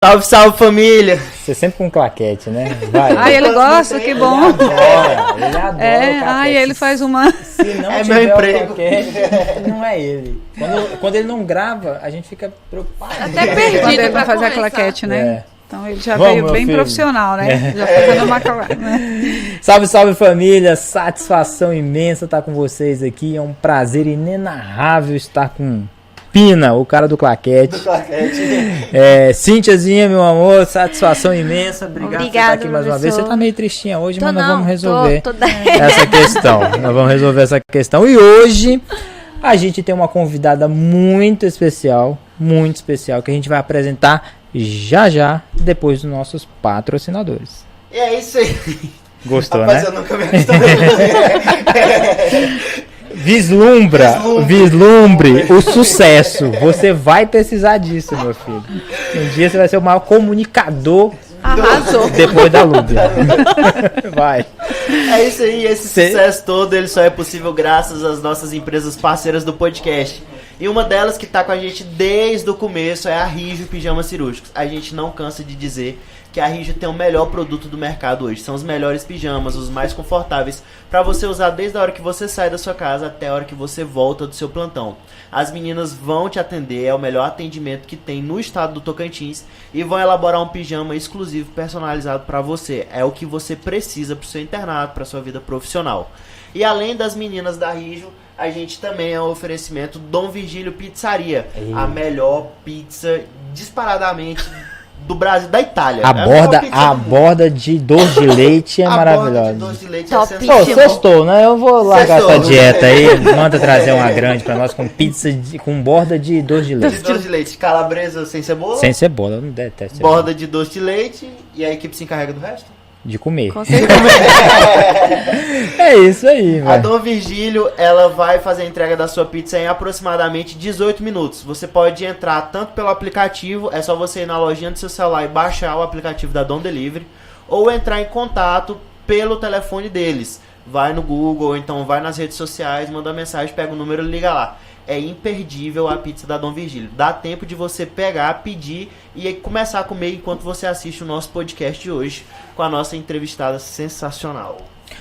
Salve, salve família! Você sempre com claquete, né? Vai. Ai, ele gosta, que bom. Ele adora o ai, ele faz uma... Se não É tiver meu emprego. o claquete, não é ele. Quando ele não grava, a gente fica preocupado. Até perdido quando ele vai fazer a claquete, né? É. Então ele já Vamos, veio meu bem filho. profissional, né? Já fazendo uma claquete, né? Salve, salve família! Satisfação imensa estar com vocês aqui. É um prazer inenarrável estar com Pina, o cara do claquete. Cíntiazinha, meu amor, satisfação imensa. Obrigado por estar aqui mais uma vez. Você tá meio tristinha hoje, mas nós vamos resolver essa questão. Nós vamos resolver essa questão. E hoje a gente tem uma convidada muito especial, que a gente vai apresentar já, depois dos nossos patrocinadores. E é isso aí. Gostou, Rapaz, né? eu nunca me acostumei. Vislumbre o sucesso. Você vai precisar disso, meu filho. Um dia você vai ser o maior comunicador. Arrasou. Depois da Lúbia. Vai. É isso aí, esse sucesso todo ele só é possível graças às nossas empresas parceiras do podcast. E uma delas que tá com a gente desde o começo é a Rijo Pijamas Cirúrgicos. A gente não cansa de dizer que a Rijo tem o melhor produto do mercado hoje. São os melhores pijamas, os mais confortáveis, para você usar desde a hora que você sai da sua casa até a hora que você volta do seu plantão. As meninas vão te atender, é o melhor atendimento que tem no estado do Tocantins, e vão elaborar um pijama exclusivo, personalizado para você. É o que você precisa para o seu internato, para sua vida profissional. E além das meninas da Rijo, a gente também é um oferecimento Dom Virgílio Pizzaria. A melhor pizza disparadamente do Brasil, da Itália. A borda de doce de leite é maravilhosa. A borda de doce de leite Top. é Pô, sensacional. sextou, né? Eu vou largar Sextou. essa dieta aí. Manda trazer uma grande pra nós com pizza com borda de doce de De leite. doce de leite, calabresa sem cebola, Sem cebola, eu não detesto cebola. borda de doce de leite, e a equipe se encarrega do resto. De comer. Com certeza. É isso aí, A velho. Dom Virgílio, ela vai fazer a entrega da sua pizza em aproximadamente 18 minutos. Você pode entrar tanto pelo aplicativo, é só você ir na lojinha do seu celular e baixar o aplicativo da Dom Delivery, ou entrar em contato pelo telefone deles. Vai no Google, ou então vai nas redes sociais, manda uma mensagem, pega o número e liga lá. É imperdível a pizza da Dom Virgílio. Dá tempo de você pegar, pedir e começar a comer enquanto você assiste o nosso podcast de hoje com a nossa entrevistada sensacional.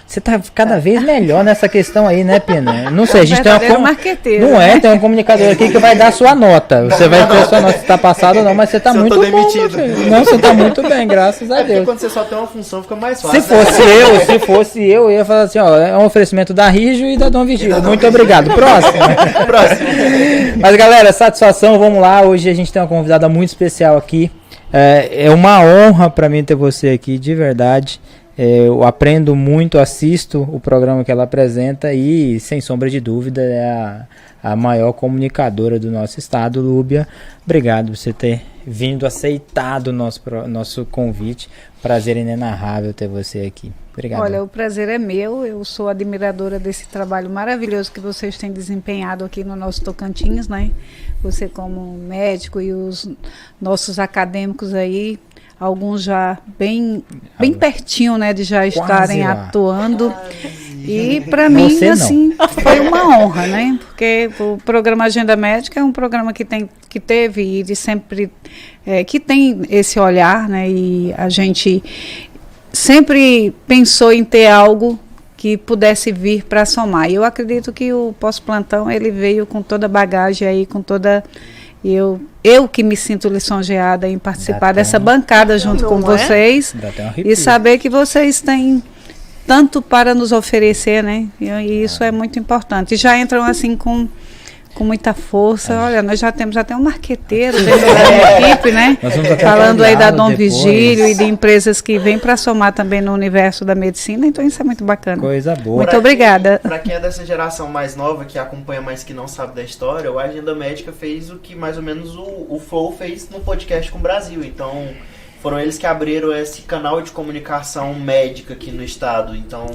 Você tá cada vez melhor nessa questão aí, né, Pina? Não sei, a gente tem Verdadeiro uma marqueteiro, Não é, né? tem um comunicador aqui que vai dar a sua nota. Você vai ter a sua nota se tá passado ou não, mas você tá Se eu muito tô bom, demitido. meu filho. Não, você tá muito bem, graças a É porque Deus. quando você só tem uma função fica mais fácil. Se fosse eu ia falar assim, ó, é um oferecimento da Rijo e da Dom Virgílio. Muito obrigado. Próximo. Próximo. Mas galera, satisfação, vamos lá. Hoje a gente tem uma convidada muito especial aqui. É uma honra pra mim ter você aqui, de verdade. Eu aprendo muito, assisto o programa que ela apresenta e, sem sombra de dúvida, é a maior comunicadora do nosso estado, Lúbia. Obrigado por você ter vindo, aceitado o nosso convite. Prazer inenarrável ter você aqui. Obrigado. Olha, o prazer é meu. Eu sou admiradora desse trabalho maravilhoso que vocês têm desempenhado aqui no nosso Tocantins, né? Você como médico e os nossos acadêmicos aí, alguns já bem pertinho, né, de já estarem lá. atuando. E para mim, Você não. assim, foi uma honra, né? Porque o programa Agenda Médica é um programa que teve e de sempre que tem esse olhar, né? E a gente sempre pensou em ter algo que pudesse vir para somar. E eu acredito que o pós-plantão ele veio com toda a bagagem aí, com toda eu que me sinto lisonjeada em participar dessa bancada junto com vocês Dá até um arrepio. e saber que vocês têm tanto para nos oferecer, né? E isso é muito importante. E já entram assim com muita força. Olha, nós já temos até um marqueteiro dentro da equipe, né? Nós vamos até Falando aí da Dom depois. Virgílio e de empresas que vêm para somar também no universo da medicina. Então isso é muito bacana. Coisa boa. Muito obrigada. Pra quem é dessa geração mais nova, que acompanha, mas que não sabe da história, o Agenda Médica fez o que mais ou menos o Flow fez no podcast com o Brasil. Então, foram eles que abriram esse canal de comunicação médica aqui no estado. Então,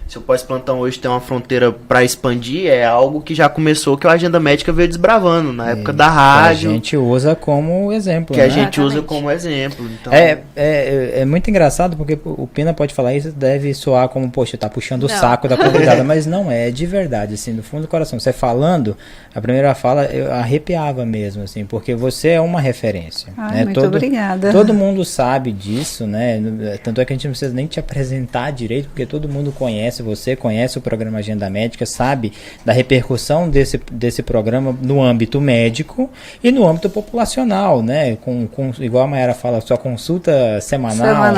se o pós-plantão hoje tem uma fronteira para expandir, é algo que já começou, que a Agenda Médica veio desbravando na época da rádio. Que a gente usa como exemplo. Que né? a gente usa como exemplo. Então... É muito engraçado, porque o Pina pode falar isso, deve soar como, poxa, tá puxando o saco da convidada, mas não é de verdade, assim, do fundo do coração. Você falando, a primeira fala, eu arrepiava mesmo, assim, porque você é uma referência. Né? Muito obrigada. Todo mundo sabe disso, né? Tanto é que a gente não precisa nem te apresentar direito, porque todo mundo conhece você, conhece o programa Agenda Médica, sabe da repercussão desse programa no âmbito médico e no âmbito populacional, né? Igual a Mayara fala, sua consulta semanal.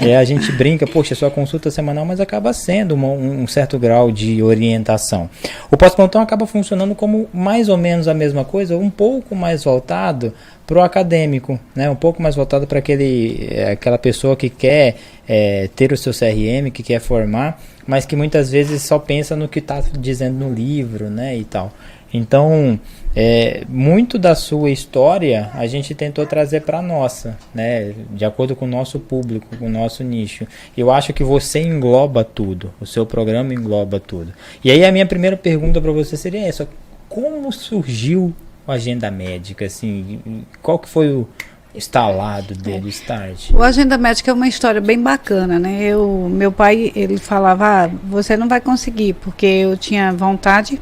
Né? A gente brinca, poxa, sua consulta semanal, mas acaba sendo um certo grau de orientação. O pós-plantão acaba funcionando como mais ou menos a mesma coisa, um pouco mais voltado para o acadêmico, né? Um pouco mais voltado para aquela pessoa que quer ter o seu CRM, que quer formar, mas que muitas vezes só pensa no que está dizendo no livro, né? E tal. Então, muito da sua história a gente tentou trazer para a nossa, né? De acordo com o nosso público, com o nosso nicho. Eu acho que você engloba tudo, o seu programa engloba tudo. E aí a minha primeira pergunta para você seria essa: como surgiu a Agenda Médica? Assim, qual que foi o instalado dele, o start? O Agenda Médica é uma história bem bacana, né? Meu pai, ele falava, você não vai conseguir, porque eu tinha vontade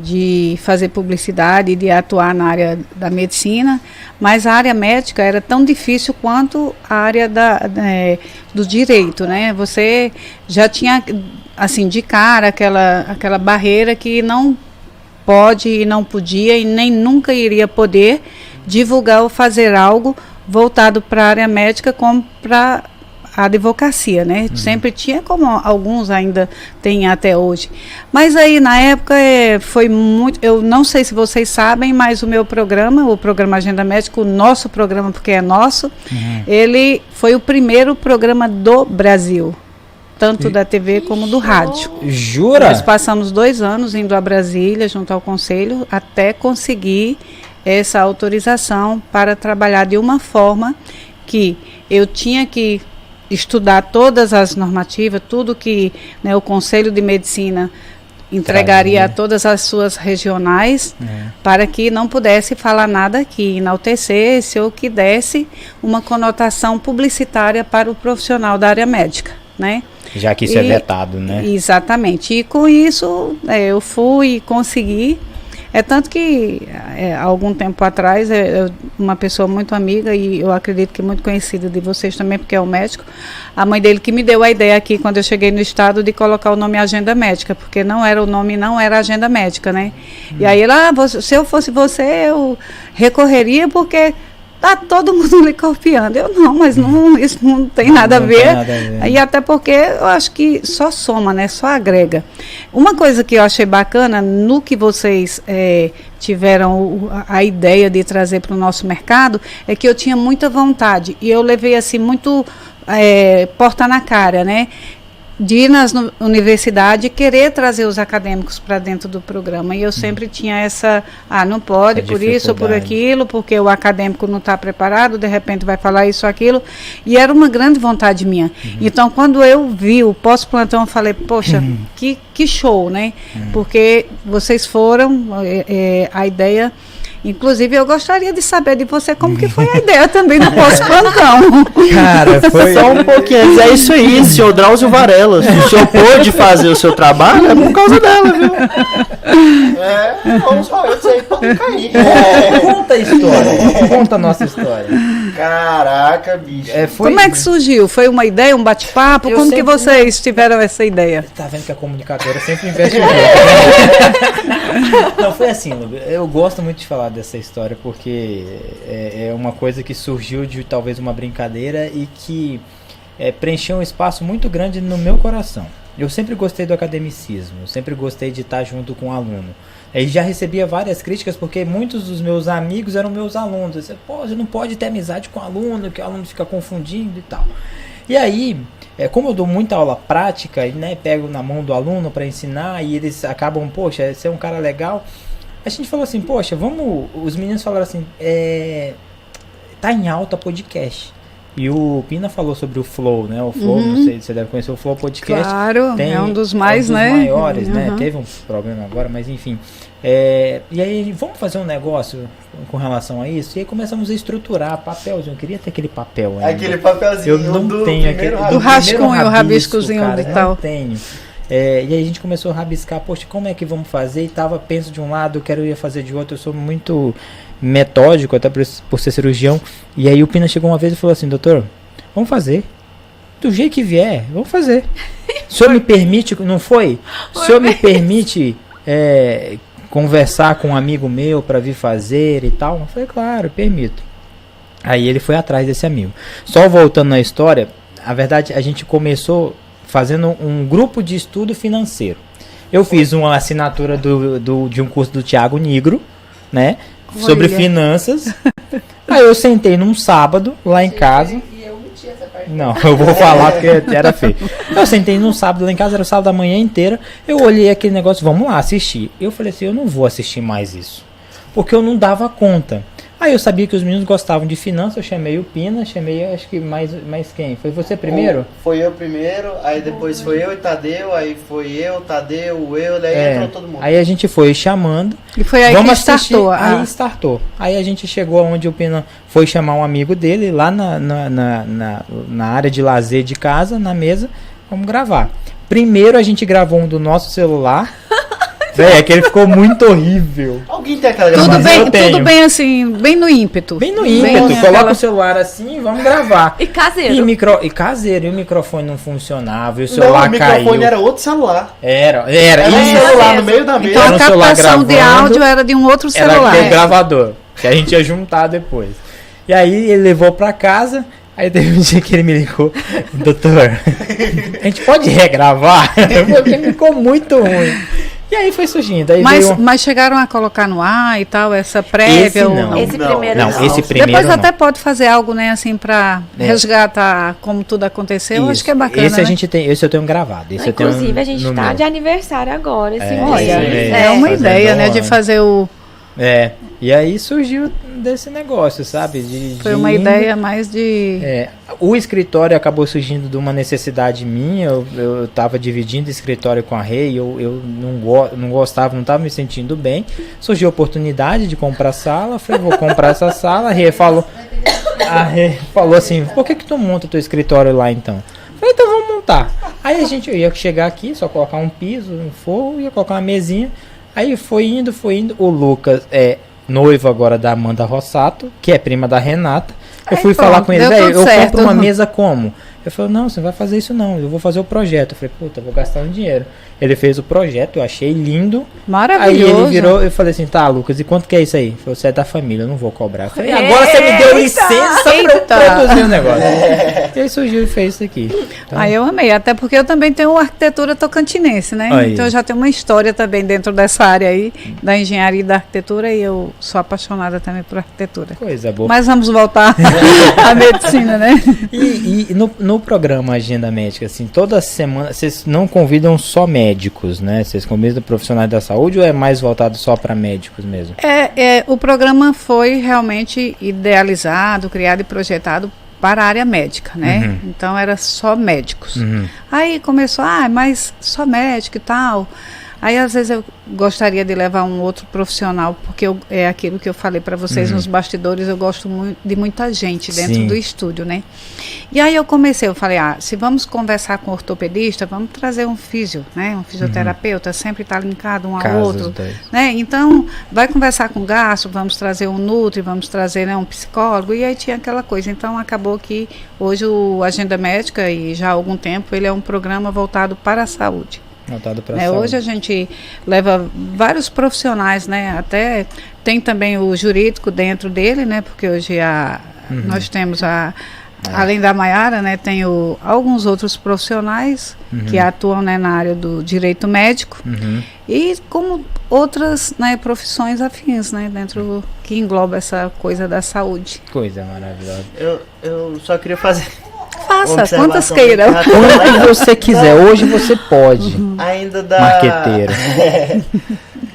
de fazer publicidade, de atuar na área da medicina, mas a área médica era tão difícil quanto a área do direito, né? Você já tinha, assim, de cara, aquela barreira que não pode e não podia e nem nunca iria poder divulgar ou fazer algo voltado para a área médica como para a advocacia, né? Sempre tinha, como alguns ainda têm até hoje. Mas aí, na época, foi muito... Eu não sei se vocês sabem, mas o programa Agenda Médica, o nosso programa, porque é nosso, ele foi o primeiro programa do Brasil, tanto da TV como do rádio. Jura? Nós passamos 2 anos indo a Brasília, junto ao Conselho, até conseguir essa autorização para trabalhar de uma forma que eu tinha que estudar todas as normativas, tudo que, né, o Conselho de Medicina entregaria a todas as suas regionais, para que não pudesse falar nada que enaltecesse ou que desse uma conotação publicitária para o profissional da área médica, né? Já que isso é vetado, né? Exatamente. E com isso, eu fui e consegui. Tanto que, há algum tempo atrás, uma pessoa muito amiga, e eu acredito que muito conhecida de vocês também, porque é um médico, a mãe dele que me deu a ideia aqui, quando eu cheguei no estado, de colocar o nome Agenda Médica, porque não era Agenda Médica, né? E aí ela, se eu fosse você, eu recorreria, porque tá todo mundo lhe copiando. Eu não, mas isso não tem nada a ver. E até porque eu acho que só soma, né? Só agrega. Uma coisa que eu achei bacana no que vocês tiveram a ideia de trazer para o nosso mercado é que eu tinha muita vontade. E eu levei assim muito porta na cara, né? De ir nas universidades e querer trazer os acadêmicos para dentro do programa. E eu sempre tinha essa, não pode, por isso ou por aquilo, porque o acadêmico não está preparado, de repente vai falar isso ou aquilo. E era uma grande vontade minha. Então, quando eu vi o pós-plantão, eu falei, poxa, que show, né? Porque vocês foram, a ideia... Inclusive, eu gostaria de saber de você como que foi a ideia também do pós-plantão. Cara, foi... Só um pouquinho antes. É isso aí, senhor Drauzio Varela. Se o senhor pôde fazer o seu trabalho, é por causa dela, viu? Vamos falar isso aí pra cair. Conta a história. Conta a nossa história. Caraca, bicho. Como é que surgiu? Foi uma ideia, um bate-papo? Como que vocês tiveram essa ideia? Tá vendo que a comunicadora sempre investe em Não, foi assim, eu gosto muito de falar dessa história porque é uma coisa que surgiu de talvez uma brincadeira e que preencheu um espaço muito grande no meu coração. Eu sempre gostei do academicismo, eu sempre gostei de estar junto com o aluno. E já recebia várias críticas porque muitos dos meus amigos eram meus alunos. Eu disse, você não pode ter amizade com o aluno, que o aluno fica confundindo e tal. E aí, como eu dou muita aula prática, né, pego na mão do aluno para ensinar e eles acabam, poxa, você é um cara legal. A gente falou assim, poxa, os meninos falaram assim, tá em alta podcast. E o Pina falou sobre o Flow, né? O Flow, não sei se você deve conhecer o Flow Podcast. Claro, é um dos mais, né? Maiores, né? Teve um problema agora, mas enfim. E aí, vamos fazer um negócio com relação a isso? E aí começamos a estruturar papelzinho. Eu queria ter aquele papel ainda. Aquele papelzinho. Eu não tenho aquele. Do rascunho, o rabiscozinho cara, e tal. Não tenho. E aí a gente começou a rabiscar, poxa, como é que vamos fazer? E penso de um lado, eu ia fazer de outro. Eu sou muito metódico, até por ser cirurgião. E aí o Pina chegou uma vez e falou assim, doutor, vamos fazer. Do jeito que vier, vamos fazer. O senhor me permite, não foi? O senhor me permite conversar com um amigo meu para vir fazer e tal? Eu falei, claro, permito. Aí ele foi atrás desse amigo. Só voltando na história, a verdade, a gente começou fazendo um grupo de estudo financeiro. Eu fiz uma assinatura de um curso do Thiago Nigro, né? Sobre finanças. Aí eu sentei num sábado lá em casa. E eu menti essa parte. Não, eu vou falar porque era feio. Eu sentei num sábado lá em casa, era o sábado da manhã inteira. Eu olhei aquele negócio, vamos lá assistir. Eu falei assim, eu não vou assistir mais isso, porque eu não dava conta. Aí eu sabia que os meninos gostavam de finanças, eu chamei o Pina, acho que mais quem? Foi você primeiro? Foi eu primeiro, aí depois foi eu e Tadeu, aí foi eu, Tadeu, daí entrou todo mundo. Aí a gente foi chamando. E foi aí que startou. Aí startou. Aí a gente chegou onde o Pina foi chamar um amigo dele, lá na área de lazer de casa, na mesa, vamos gravar. Primeiro a gente gravou um do nosso celular. Aquele ficou muito horrível. Alguém tem aquela gravação? Tudo bem assim, bem no ímpeto. Bem no ímpeto. Coloca o celular assim e vamos gravar. E caseiro. E caseiro. E o microfone não funcionava. E o celular caiu. O microfone era outro celular. Era um celular no meio da mesa. Então a captação de áudio era de um outro celular. Era aquele gravador. Que a gente ia juntar depois. E aí ele levou pra casa. Aí teve um dia que ele me ligou, doutor, a gente pode regravar? Porque ficou muito ruim. E aí foi surgindo. Aí mas chegaram a colocar no ar e tal, essa prévia? Esse não. Esse primeiro não. Esse primeiro depois não. até pode fazer algo, né, assim, pra resgatar como tudo aconteceu. Isso. Acho que é bacana, esse a gente tem, esse eu tenho gravado. Esse inclusive, a gente tá de aniversário agora, esse dia. mês. É uma ideia, né, de fazer o... E aí surgiu desse negócio, sabe? Foi uma ideia mais de... O escritório acabou surgindo de uma necessidade minha. Eu estava dividindo escritório com a Rei. Eu não gostava, não estava me sentindo bem. Surgiu a oportunidade de comprar sala. Falei, vou comprar essa sala. A Rei falou assim, por que tu monta teu escritório lá então? Falei, então vamos montar. Aí a gente ia chegar aqui, só colocar um piso, um forro, ia colocar uma mesinha. Aí foi indo. O Lucas noivo agora da Amanda Rossato, que é prima da Renata. Eu fui falar com ele, eu compro uma mesa como? Eu falei, não, você não vai fazer isso não, eu vou fazer o projeto. Eu falei, puta, vou gastar um dinheiro. Ele fez o projeto, eu achei lindo. Maravilhoso. Aí ele virou, eu falei assim, tá, Lucas, e quanto que é isso aí? Ele falou, você é da família, eu não vou cobrar. Eu falei, agora você me deu licença pra eu produzir o negócio. E aí surgiu e fez isso aqui. Então, eu amei, até porque eu também tenho arquitetura tocantinense, né? Aí. Então eu já tenho uma história também dentro dessa área aí, da engenharia e da arquitetura, e eu sou apaixonada também por arquitetura. Coisa boa. Mas vamos voltar à medicina, né? E no programa Agenda Médica, assim, toda semana, vocês não convidam só médicos, né? Vocês convidam profissionais da saúde ou é mais voltado só para médicos mesmo? O programa foi realmente idealizado, criado e projetado para a área médica, né? Uhum. Então era só médicos. Uhum. Aí começou, mas só médico e tal. Aí às vezes eu gostaria de levar um outro profissional, porque é aquilo que eu falei para vocês nos bastidores, eu gosto de muita gente dentro do estúdio, né? E aí eu falei, se vamos conversar com o ortopedista, vamos trazer um físio, né? Um fisioterapeuta, sempre está linkado um ao outro, né? Então, vai conversar com o gastro, vamos trazer um nutri, vamos trazer, né, um psicólogo, e aí tinha aquela coisa. Então, acabou que hoje o Agenda Médica, e já há algum tempo, ele é um programa voltado para a saúde. Hoje a gente leva vários profissionais, né? Até tem também o jurídico dentro dele, né? Porque hoje nós temos além da Maiara, né? Tem alguns outros profissionais que atuam, né, na área do direito médico e como outras, né, profissões afins, né? Dentro que engloba essa coisa da saúde. Coisa maravilhosa. Eu só queria fazer... Faça, quantas queira. Quanto você quiser, hoje você pode. Ainda da... Marqueteiro.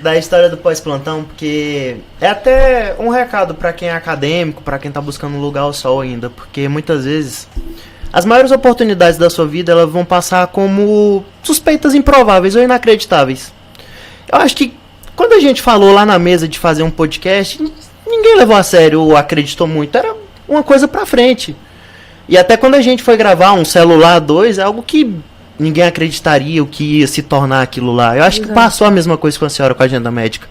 da história do pós-plantão, porque é até um recado pra quem é acadêmico, pra quem tá buscando um lugar ao sol ainda, porque muitas vezes as maiores oportunidades da sua vida, elas vão passar como suspeitas improváveis ou inacreditáveis. Eu acho que quando a gente falou lá na mesa de fazer um podcast, ninguém levou a sério ou acreditou muito, era uma coisa pra frente. E até quando a gente foi gravar um celular 2, é algo que ninguém acreditaria o que ia se tornar aquilo lá. Eu acho que passou a mesma coisa com a senhora com a agenda médica.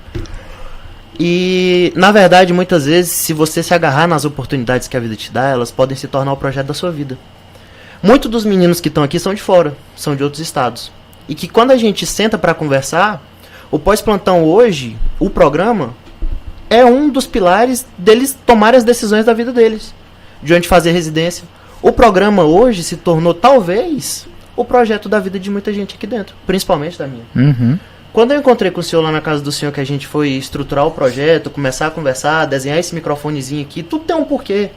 E, na verdade, muitas vezes, se você se agarrar nas oportunidades que a vida te dá, elas podem se tornar o projeto da sua vida. Muitos dos meninos que estão aqui são de fora, são de outros estados. E que quando a gente senta para conversar, o pós-plantão hoje, o programa, é um dos pilares deles tomarem as decisões da vida deles. De onde fazer residência. O programa hoje se tornou, talvez, o projeto da vida de muita gente aqui dentro, principalmente da minha. Uhum. Quando eu encontrei com o senhor lá na casa do senhor, que a gente foi estruturar o projeto, começar a conversar, desenhar esse microfonezinho aqui, tudo tem um porquê.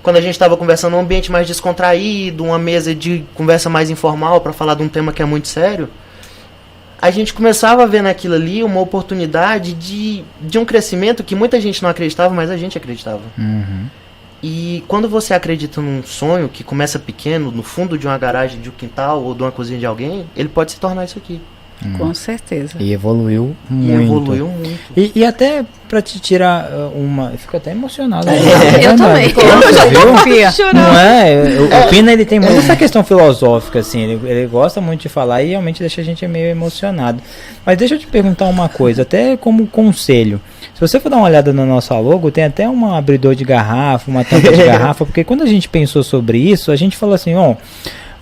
Quando a gente estava conversando num ambiente mais descontraído, uma mesa de conversa mais informal para falar de um tema que é muito sério, a gente começava a ver naquilo ali uma oportunidade de um crescimento que muita gente não acreditava, mas a gente acreditava. Uhum. E quando você acredita num sonho que começa pequeno, no fundo de uma garagem, de um quintal ou de uma cozinha de alguém, ele pode se tornar isso aqui. Com certeza. E evoluiu muito. E evoluiu muito. E até pra te tirar uma... Eu fico até emocionado. Eu também. Eu já tô chorando. Não é? O Pina, ele tem muito essa questão filosófica, assim. Ele gosta muito de falar e realmente deixa a gente meio emocionado. Mas deixa eu te perguntar uma coisa, até como conselho. Se você for dar uma olhada no nosso logo, tem até um abridor de garrafa, uma tampa de garrafa, porque quando a gente pensou sobre isso, a gente falou assim, ó...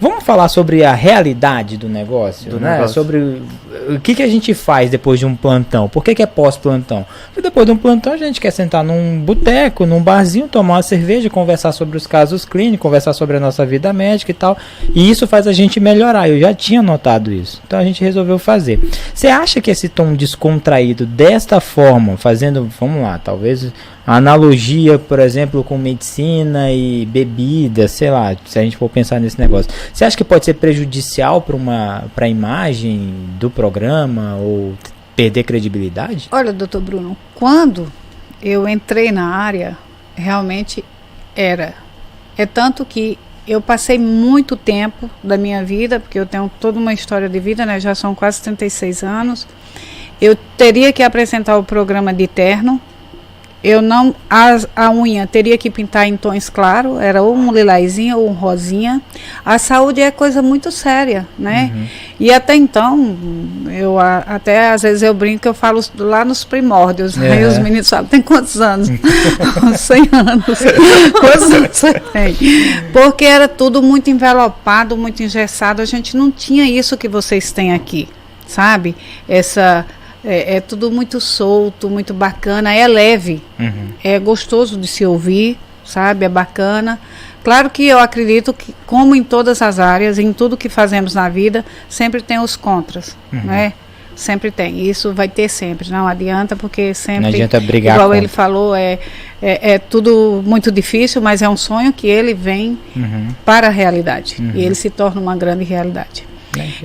Vamos falar sobre a realidade do negócio, né? Sobre o que a gente faz depois de um plantão. Por que é pós-plantão? Porque depois de um plantão a gente quer sentar num boteco, num barzinho, tomar uma cerveja, conversar sobre os casos clínicos, conversar sobre a nossa vida médica e tal. E isso faz a gente melhorar. Eu já tinha notado isso. Então a gente resolveu fazer. Você acha que esse tom descontraído desta forma, fazendo, vamos lá, talvez... A analogia, por exemplo, com medicina e bebida, sei lá, se a gente for pensar nesse negócio. Você acha que pode ser prejudicial para a imagem do programa ou perder credibilidade? Olha, doutor Bruno, quando eu entrei na área, realmente era. É tanto que eu passei muito tempo da minha vida, porque eu tenho toda uma história de vida, né? Já são quase 36 anos. Eu teria que apresentar o programa de terno. Eu não, a unha teria que pintar em tons claros, era ou um lilazinho ou um rosinha. A saúde é coisa muito séria, né? Uhum. E até então, eu até às vezes eu brinco que eu falo lá nos primórdios, aí os meninos falam, tem quantos anos? 100 anos. Quantos anos você tem? Porque era tudo muito envelopado, muito engessado, a gente não tinha isso que vocês têm aqui, sabe? É tudo muito solto, muito bacana, é leve, é gostoso de se ouvir, sabe, é bacana. Claro que eu acredito que, como em todas as áreas, em tudo que fazemos na vida, sempre tem os contras, né? Sempre tem, isso vai ter sempre, não adianta, porque sempre, não adianta brigar igual ele falou, é tudo muito difícil, mas é um sonho que ele vem para a realidade, e ele se torna uma grande realidade.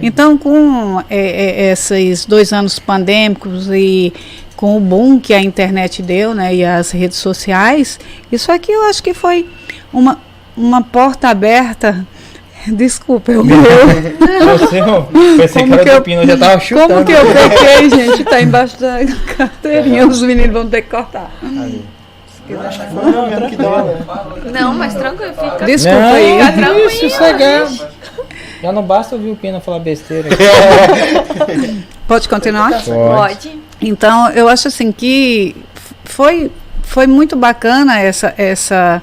Então, com esses 2 anos pandêmicos e com o boom que a internet deu, né, e as redes sociais, isso aqui eu acho que foi uma porta aberta. Desculpa, eu pensei que era do Pino, já tava chutando. Como que eu peguei, gente? Tá embaixo da carteirinha, os meninos vão ter que cortar. Ali. Não, mas tranquilo, fica. Desculpa aí. Fica tranquilo. Sossegado. Já não basta ouvir o Pina falar besteira. Pode continuar? Pode. Então, eu acho assim que foi muito bacana essa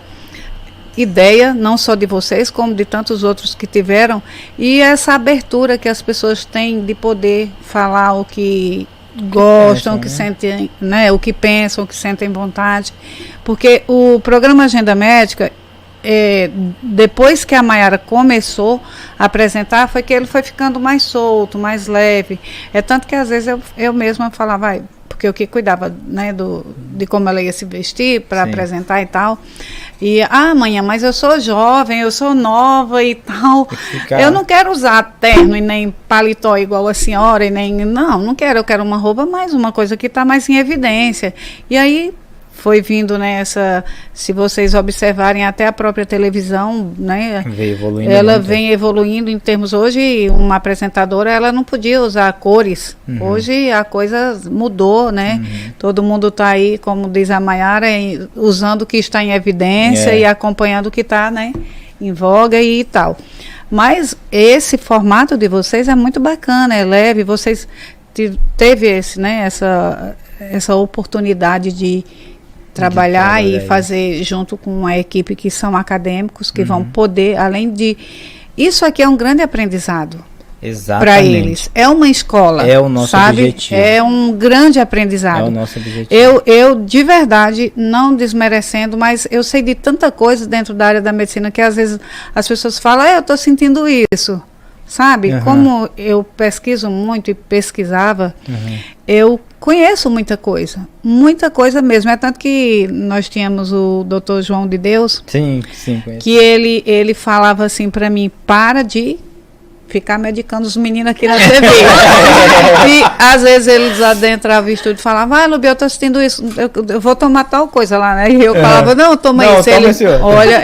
ideia, não só de vocês, como de tantos outros que tiveram, e essa abertura que as pessoas têm de poder falar o que gostam, o que sentem, né, o que pensam, o que sentem vontade. Porque o programa Agenda Médica, depois que a Mayara começou a apresentar, foi que ele foi ficando mais solto, mais leve. É tanto que às vezes eu mesma falava, porque eu que cuidava, né, de como ela ia se vestir para apresentar e tal. E, amanhã, mas eu sou jovem, eu sou nova e tal. Eu não quero usar terno e nem paletó igual a senhora, e nem. Não quero, eu quero uma roupa mais, uma coisa que está mais em evidência. E aí foi vindo nessa, se vocês observarem até a própria televisão, né? Ela vem evoluindo em termos, hoje uma apresentadora, ela não podia usar cores. Hoje a coisa mudou, né? Todo mundo está aí, como diz a Mayara, usando o que está em evidência e acompanhando o que está, né, em voga e tal. Mas esse formato de vocês é muito bacana, é leve, vocês teve essa oportunidade de trabalhar e fazer junto com a equipe que são acadêmicos, que vão poder, além de... Isso aqui é um grande aprendizado para eles. É uma escola. É o nosso objetivo. É um grande aprendizado. É o nosso objetivo. Eu, de verdade, não desmerecendo, mas eu sei de tanta coisa dentro da área da medicina que às vezes as pessoas falam, eu estou sentindo isso. Sabe? Como eu pesquiso muito e pesquisava, eu conheço muita coisa mesmo. É tanto que nós tínhamos o Dr. João de Deus, sim, conheço. Que ele falava assim para mim, para de ficar medicando os meninos aqui na TV. E às vezes eles adentravam o estúdio e falavam, Lubi, eu estou assistindo isso, eu vou tomar tal coisa lá, né? E eu falava, não, toma isso. Olha,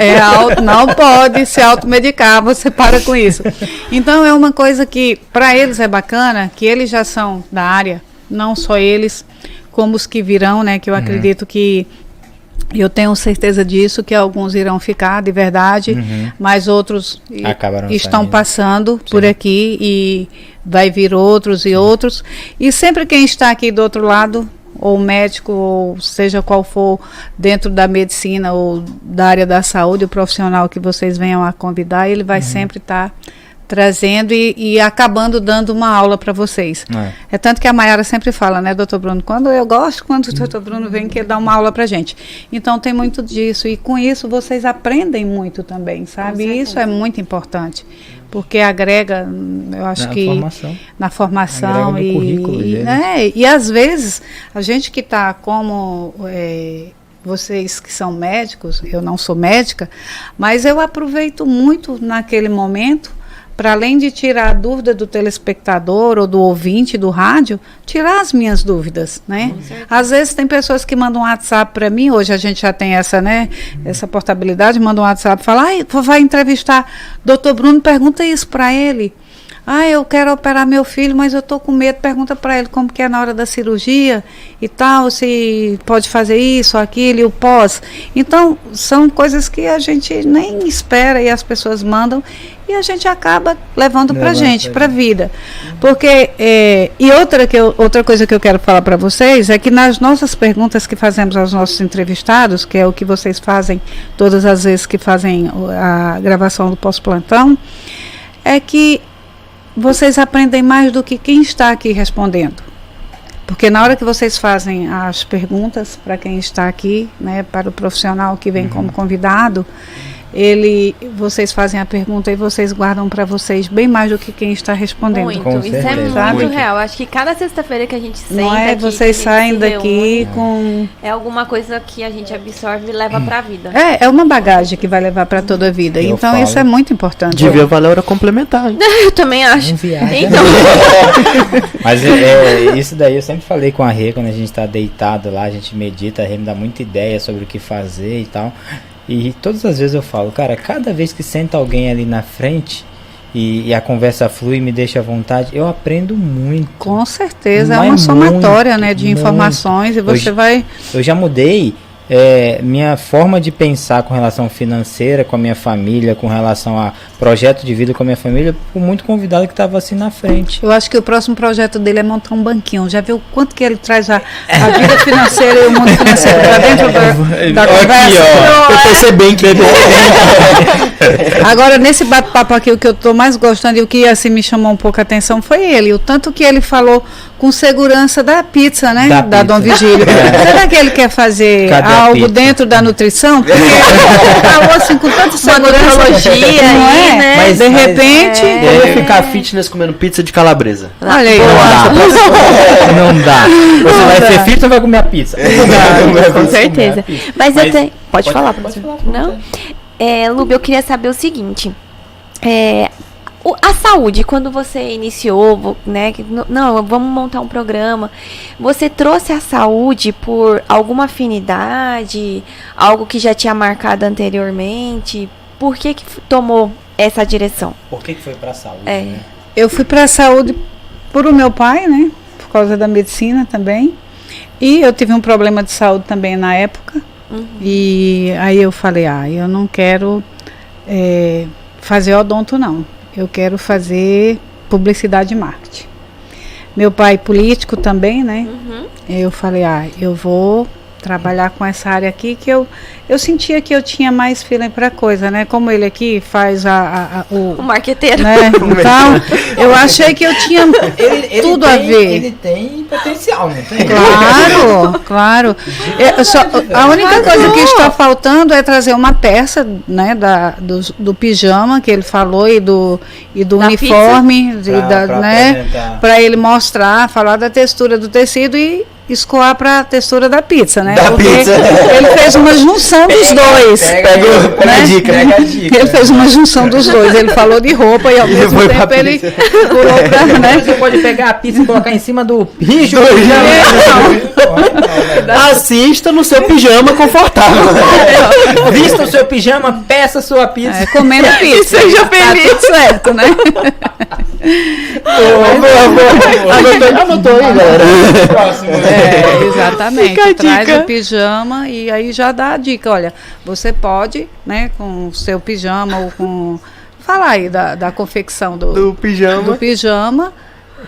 não pode se automedicar, você para com isso. Então é uma coisa que para eles é bacana, que eles já são da área, não só eles, como os que virão, né? Que eu acredito que eu tenho certeza disso, que alguns irão ficar de verdade, mas outros estão passando por aqui e vai vir outros e outros. E sempre quem está aqui do outro lado, ou médico, ou seja qual for dentro da medicina ou da área da saúde, o profissional que vocês venham a convidar, ele vai sempre estar trazendo e acabando dando uma aula para vocês. É tanto que a Mayara sempre fala, né, doutor Bruno, quando o doutor Bruno vem que dar uma aula para gente. Então tem muito disso, e com isso vocês aprendem muito também, sabe? E isso é muito importante, porque agrega, eu acho que na formação agrega no currículo, e às vezes a gente que está como vocês que são médicos, eu não sou médica, mas eu aproveito muito naquele momento para, além de tirar a dúvida do telespectador ou do ouvinte do rádio, tirar as minhas dúvidas, né? Às vezes tem pessoas que mandam um WhatsApp para mim, hoje a gente já tem essa, né, essa portabilidade, manda um WhatsApp e fala, vai entrevistar Dr. Bruno, pergunta isso para ele. Eu quero operar meu filho, mas eu estou com medo, pergunta para ele como que é na hora da cirurgia e tal, se pode fazer isso, aquilo e o pós. Então, são coisas que a gente nem espera e as pessoas mandam e a gente acaba levando para a gente, para a vida. Porque, outra coisa que eu quero falar para vocês é que nas nossas perguntas que fazemos aos nossos entrevistados, que é o que vocês fazem todas as vezes que fazem a gravação do pós-plantão, é que vocês aprendem mais do que quem está aqui respondendo. Porque na hora que vocês fazem as perguntas para quem está aqui, né, para o profissional que vem como convidado, vocês fazem a pergunta e vocês guardam para vocês bem mais do que quem está respondendo. Muito, isso é muito real. Acho que cada sexta-feira que a gente senta não é, aqui, vocês saem daqui com... É alguma coisa que a gente absorve e leva para a vida. É uma bagagem que vai levar para toda a vida. Então isso é muito importante. Devia valer hora complementar. Eu também acho. Então. Mas isso daí eu sempre falei com a Rê, quando a gente está deitado lá, a gente medita, a Rê me dá muita ideia sobre o que fazer e tal. E todas as vezes eu falo, cara, cada vez que senta alguém ali na frente e a conversa flui e me deixa à vontade, eu aprendo muito. Com certeza, é uma somatória, né, de informações, e você vai... Eu já mudei minha forma de pensar com relação financeira, com a minha família, com relação a projeto de vida com a minha família, por muito convidado que estava assim na frente. Eu acho que o próximo projeto dele é montar um banquinho. Já viu quanto que ele traz a vida financeira e o mundo financeiro para dentro da conversa? Eu pensei bem que Agora, nesse bate-papo aqui, o que eu estou mais gostando e o que assim me chamou um pouco a atenção foi ele. O tanto que ele falou com segurança da pizza, né? Da Da Dom pizza. Vigílio. Será que ele quer fazer Cadê a algo pizza? dentro da nutrição? Porque ele falou assim com tanta segurança. nutrologia não aí, é? né? Mas de repente... Eu ia ficar fitness comendo pizza de calabresa. Olha aí. Não dá. Você vai ser fit ou vai comer a pizza? Com certeza. Mas eu tenho. Pode falar, pode professor. falar. Não? Lúbia, eu queria saber o seguinte. A saúde, quando você iniciou, né? Não, vamos montar um programa. Você trouxe a saúde por alguma afinidade? Algo que já tinha marcado anteriormente? Por que tomou essa direção? Por que foi pra saúde? É. Eu fui para a saúde por o meu pai, né? Por causa da medicina também. E eu tive um problema de saúde também na época. E aí eu falei, eu não quero fazer odonto, não. Eu quero fazer publicidade e marketing. Meu pai político também, né? Eu falei, eu vou trabalhar com essa área aqui, que eu sentia que eu tinha mais feeling para coisa, né? Como ele aqui faz O marqueteiro. né? Então, eu achei que eu tinha tudo a ver. Ele tem potencial, não tem? Claro. A única coisa que está faltando é trazer uma peça, né, do pijama que ele falou e do Da uniforme, Pra né, apresentar. para ele mostrar, falar da textura do tecido e escoar para a textura da pizza, né? Da Porque pizza. ele fez uma junção dos dois. Pega a dica. Pega a dica. Ele fez uma junção dos dois. Ele falou de roupa e ao mesmo foi pra tempo ele pizza. curou pra, né? Você pode pegar a pizza e colocar em cima do rijo. Assista no seu pijama confortável. Vista o seu pijama, peça sua pizza. Comendo pizza. Seja feliz. Tá tudo certo, né? Anotou aí, galera. Exatamente. Fica a Traz dica. o pijama e aí já dá a dica. Olha, você pode, né, com o seu pijama ou com... Fala aí da confecção Do pijama. do pijama,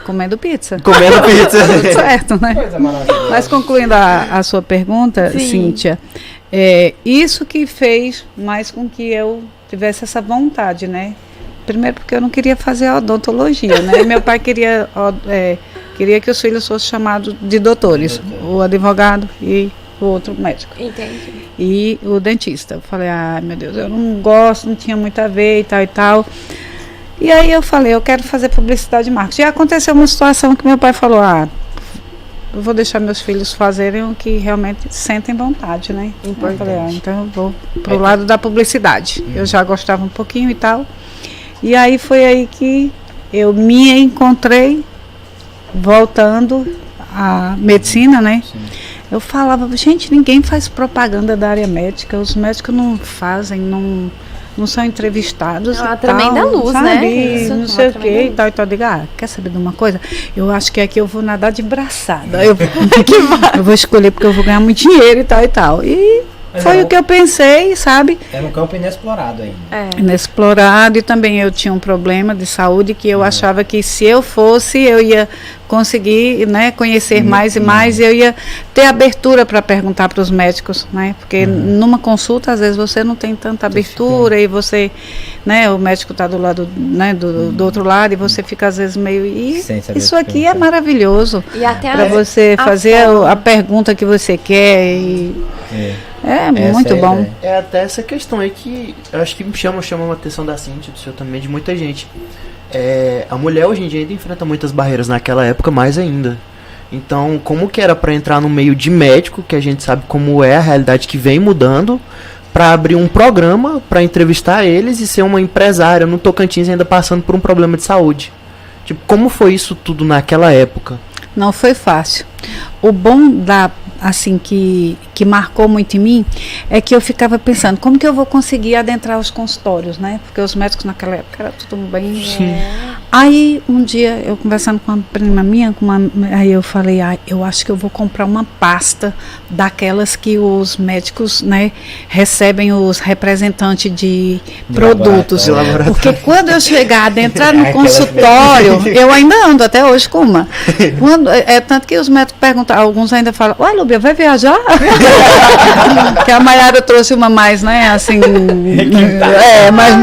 comendo pizza. Comendo pizza. Tudo certo, né? Coisa maravilhosa. Mas concluindo a sua pergunta, Sim. Cíntia, isso que fez mais com que eu tivesse essa vontade, né? Primeiro porque eu não queria fazer odontologia, né? Meu pai queria que os filhos fossem chamados de doutores, o advogado e o outro médico. Entendi. E o dentista. Eu falei, meu Deus, eu não gosto, não tinha muito a ver e tal e tal. E aí eu falei, eu quero fazer publicidade e marketing. E aconteceu uma situação que meu pai falou, eu vou deixar meus filhos fazerem o que realmente sentem vontade, né? Importante. Eu falei, então eu vou pro lado da publicidade. Eu já gostava um pouquinho e tal. E aí foi aí que eu me encontrei voltando à medicina, né? Sim. Eu falava, gente, ninguém faz propaganda da área médica, os médicos não fazem, não são entrevistados. É uma e tremenda tal, luz, sabe? né? Isso, Não uma sei o que tremenda e tal, e tal. Eu digo, quer saber de uma coisa? Eu acho que aqui eu vou nadar de braçada. Eu vou escolher porque eu vou ganhar muito dinheiro e tal e tal. E Mas foi o que eu pensei, sabe? É um campo inexplorado ainda. Inexplorado, e também eu tinha um problema de saúde que eu achava que se eu fosse, eu ia conseguir, né, conhecer mais e mais, e eu ia ter abertura para perguntar para os médicos, né, porque numa consulta às vezes você não tem tanta abertura e você, né, o médico está do lado, né, do outro lado e você fica às vezes meio, Sem saber isso o que aqui é perguntar. maravilhoso E até para você a fazer forma. a pergunta que você quer e é muito Essa é a bom. ideia. É até essa questão aí que eu acho que chama a atenção da Cíntia, do senhor também, de muita gente. A mulher hoje em dia ainda enfrenta muitas barreiras, naquela época mais ainda. Então, como que era para entrar no meio de médico, que a gente sabe como é a realidade que vem mudando, para abrir um programa, para entrevistar eles e ser uma empresária no Tocantins ainda passando por um problema de saúde. Tipo, como foi isso tudo naquela época? Não foi fácil. O bom assim, que marcou muito em mim, é que eu ficava pensando, como que eu vou conseguir adentrar os consultórios, né? Porque os médicos naquela época era tudo bem... Aí, um dia, eu conversando com uma prima minha, aí eu falei, eu acho que eu vou comprar uma pasta daquelas que os médicos, né, recebem os representantes de produtos. laboratório. Porque quando eu chegar, adentrar no Aquelas consultório, eu ainda ando até hoje com uma. Tanto que os médicos perguntam, alguns ainda falam, ué, Lúbia, vai viajar? Que a Mayara trouxe uma mais, né, assim, mais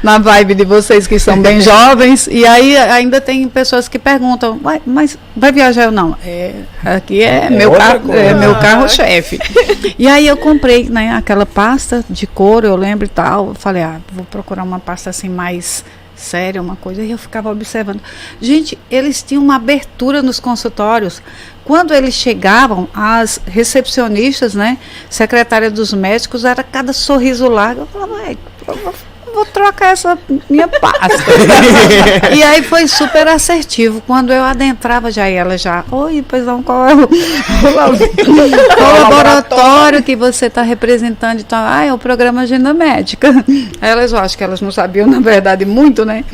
na vibe de vocês que são bem jovens. E aí ainda tem pessoas que perguntam, mas vai viajar ou não? Aqui é meu carro-chefe. E aí eu comprei, né, aquela pasta de couro, eu lembro e tal. Eu falei, vou procurar uma pasta assim mais séria, uma coisa. E eu ficava observando. Gente, eles tinham uma abertura nos consultórios. Quando eles chegavam, as recepcionistas, né, secretária dos médicos, era cada sorriso largo. Eu falava, vou trocar essa minha pasta. E aí foi super assertivo. Quando eu adentrava ela já, oi, pois não, qual é o laboratório que você está representando e tal? É o programa Agenda Médica. Elas, eu acho que elas não sabiam, na verdade, muito, né?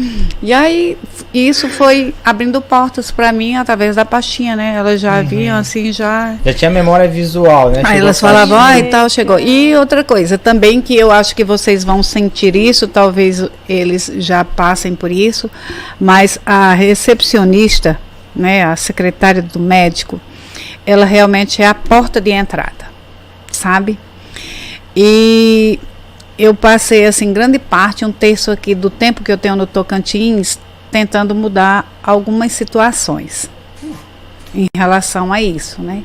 E aí, isso foi abrindo portas para mim através da pastinha, né? Elas já viam, assim, já tinha memória visual, né? Aí elas falavam, e tal, chegou. E outra coisa também, que eu acho que vocês vão sentir isso, talvez eles já passem por isso, mas a recepcionista, né, a secretária do médico, ela realmente é a porta de entrada, sabe? E eu passei, assim, grande parte, 1/3 aqui do tempo que eu tenho no Tocantins, tentando mudar algumas situações em relação a isso, né?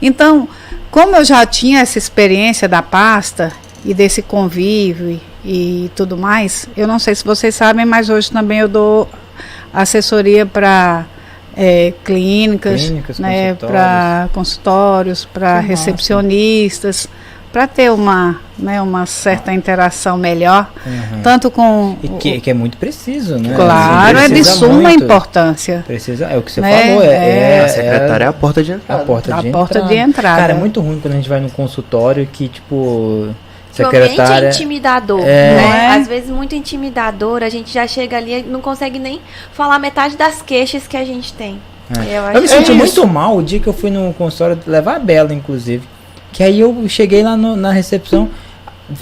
Então, como eu já tinha essa experiência da pasta e desse convívio e tudo mais, eu não sei se vocês sabem, mas hoje também eu dou assessoria para clínicas, né, para consultórios, para recepcionistas, para ter uma certa interação melhor, tanto com... E que é muito preciso, né? Claro, é de suma importância. Precisa, é o que você né? falou, a secretária é a porta de entrada. A porta de entrada. Cara, é muito ruim quando a gente vai no consultório que, tipo... O ambiente é intimidador, né? Às vezes muito intimidador, a gente já chega ali e não consegue nem falar metade das queixas que a gente tem. Eu me senti muito mal o dia que eu fui no consultório levar a Bela, inclusive. Que aí eu cheguei lá na recepção,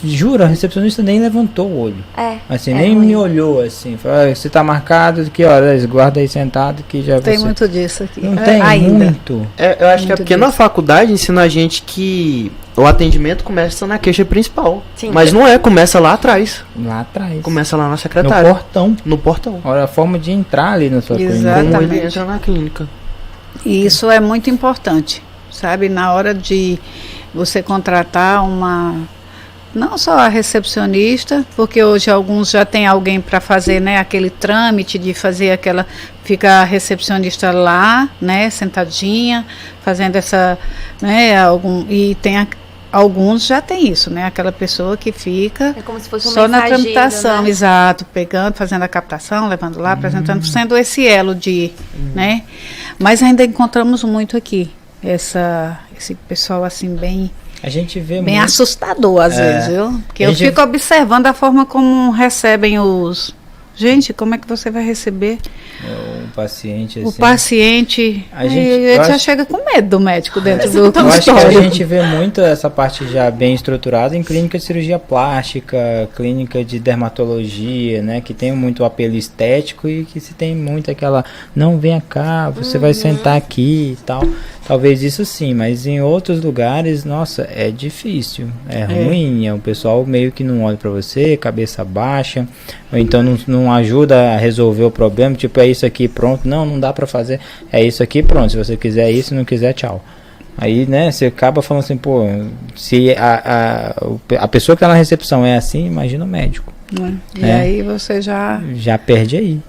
juro, a recepcionista nem levantou o olho. Assim, nem ruim. Me olhou assim. Falou, você tá marcado, que horas? Guarda aí sentado que já tem muito disso aqui. Não tem ainda. Muito. Eu acho que é porque na faculdade ensina a gente que o atendimento começa na queixa principal. Sim. Mas não começa lá atrás. Lá atrás. Começa lá na secretária. No portão. Olha a forma de entrar ali na sua clínica. Como ele entra na clínica. E isso é muito importante, sabe? Na hora de você contratar não só a recepcionista, porque hoje alguns já tem alguém para fazer, né, aquele trâmite de fazer fica a recepcionista lá, né, sentadinha, fazendo essa, né, e tem alguns já tem isso, né, aquela pessoa que fica como se fosse só na tramitação, né? Exato, pegando, fazendo a captação, levando lá, apresentando, sendo esse elo né, mas ainda encontramos muito aqui esse pessoal assim bem a gente vê bem muito assustador às vezes, viu? Porque eu fico observando a forma como recebem gente, como é que você vai receber o paciente assim. O paciente, ele já chega com medo do médico dentro do consultório. Eu acho que a gente vê muito essa parte já bem estruturada em clínica de cirurgia plástica, clínica de dermatologia, né, que tem muito apelo estético e que se tem muito aquela, não, venha cá, você vai sentar aqui e tal. Talvez isso sim, mas em outros lugares, nossa, é difícil, é ruim, o pessoal meio que não olha pra você, cabeça baixa, ou então não ajuda a resolver o problema, tipo, é isso aqui, pronto, não dá pra fazer, é isso aqui, pronto, se você quiser isso, se não quiser, tchau. Aí, né, você acaba falando assim, pô, se a pessoa que tá na recepção é assim, imagina o médico. E aí você já perde aí.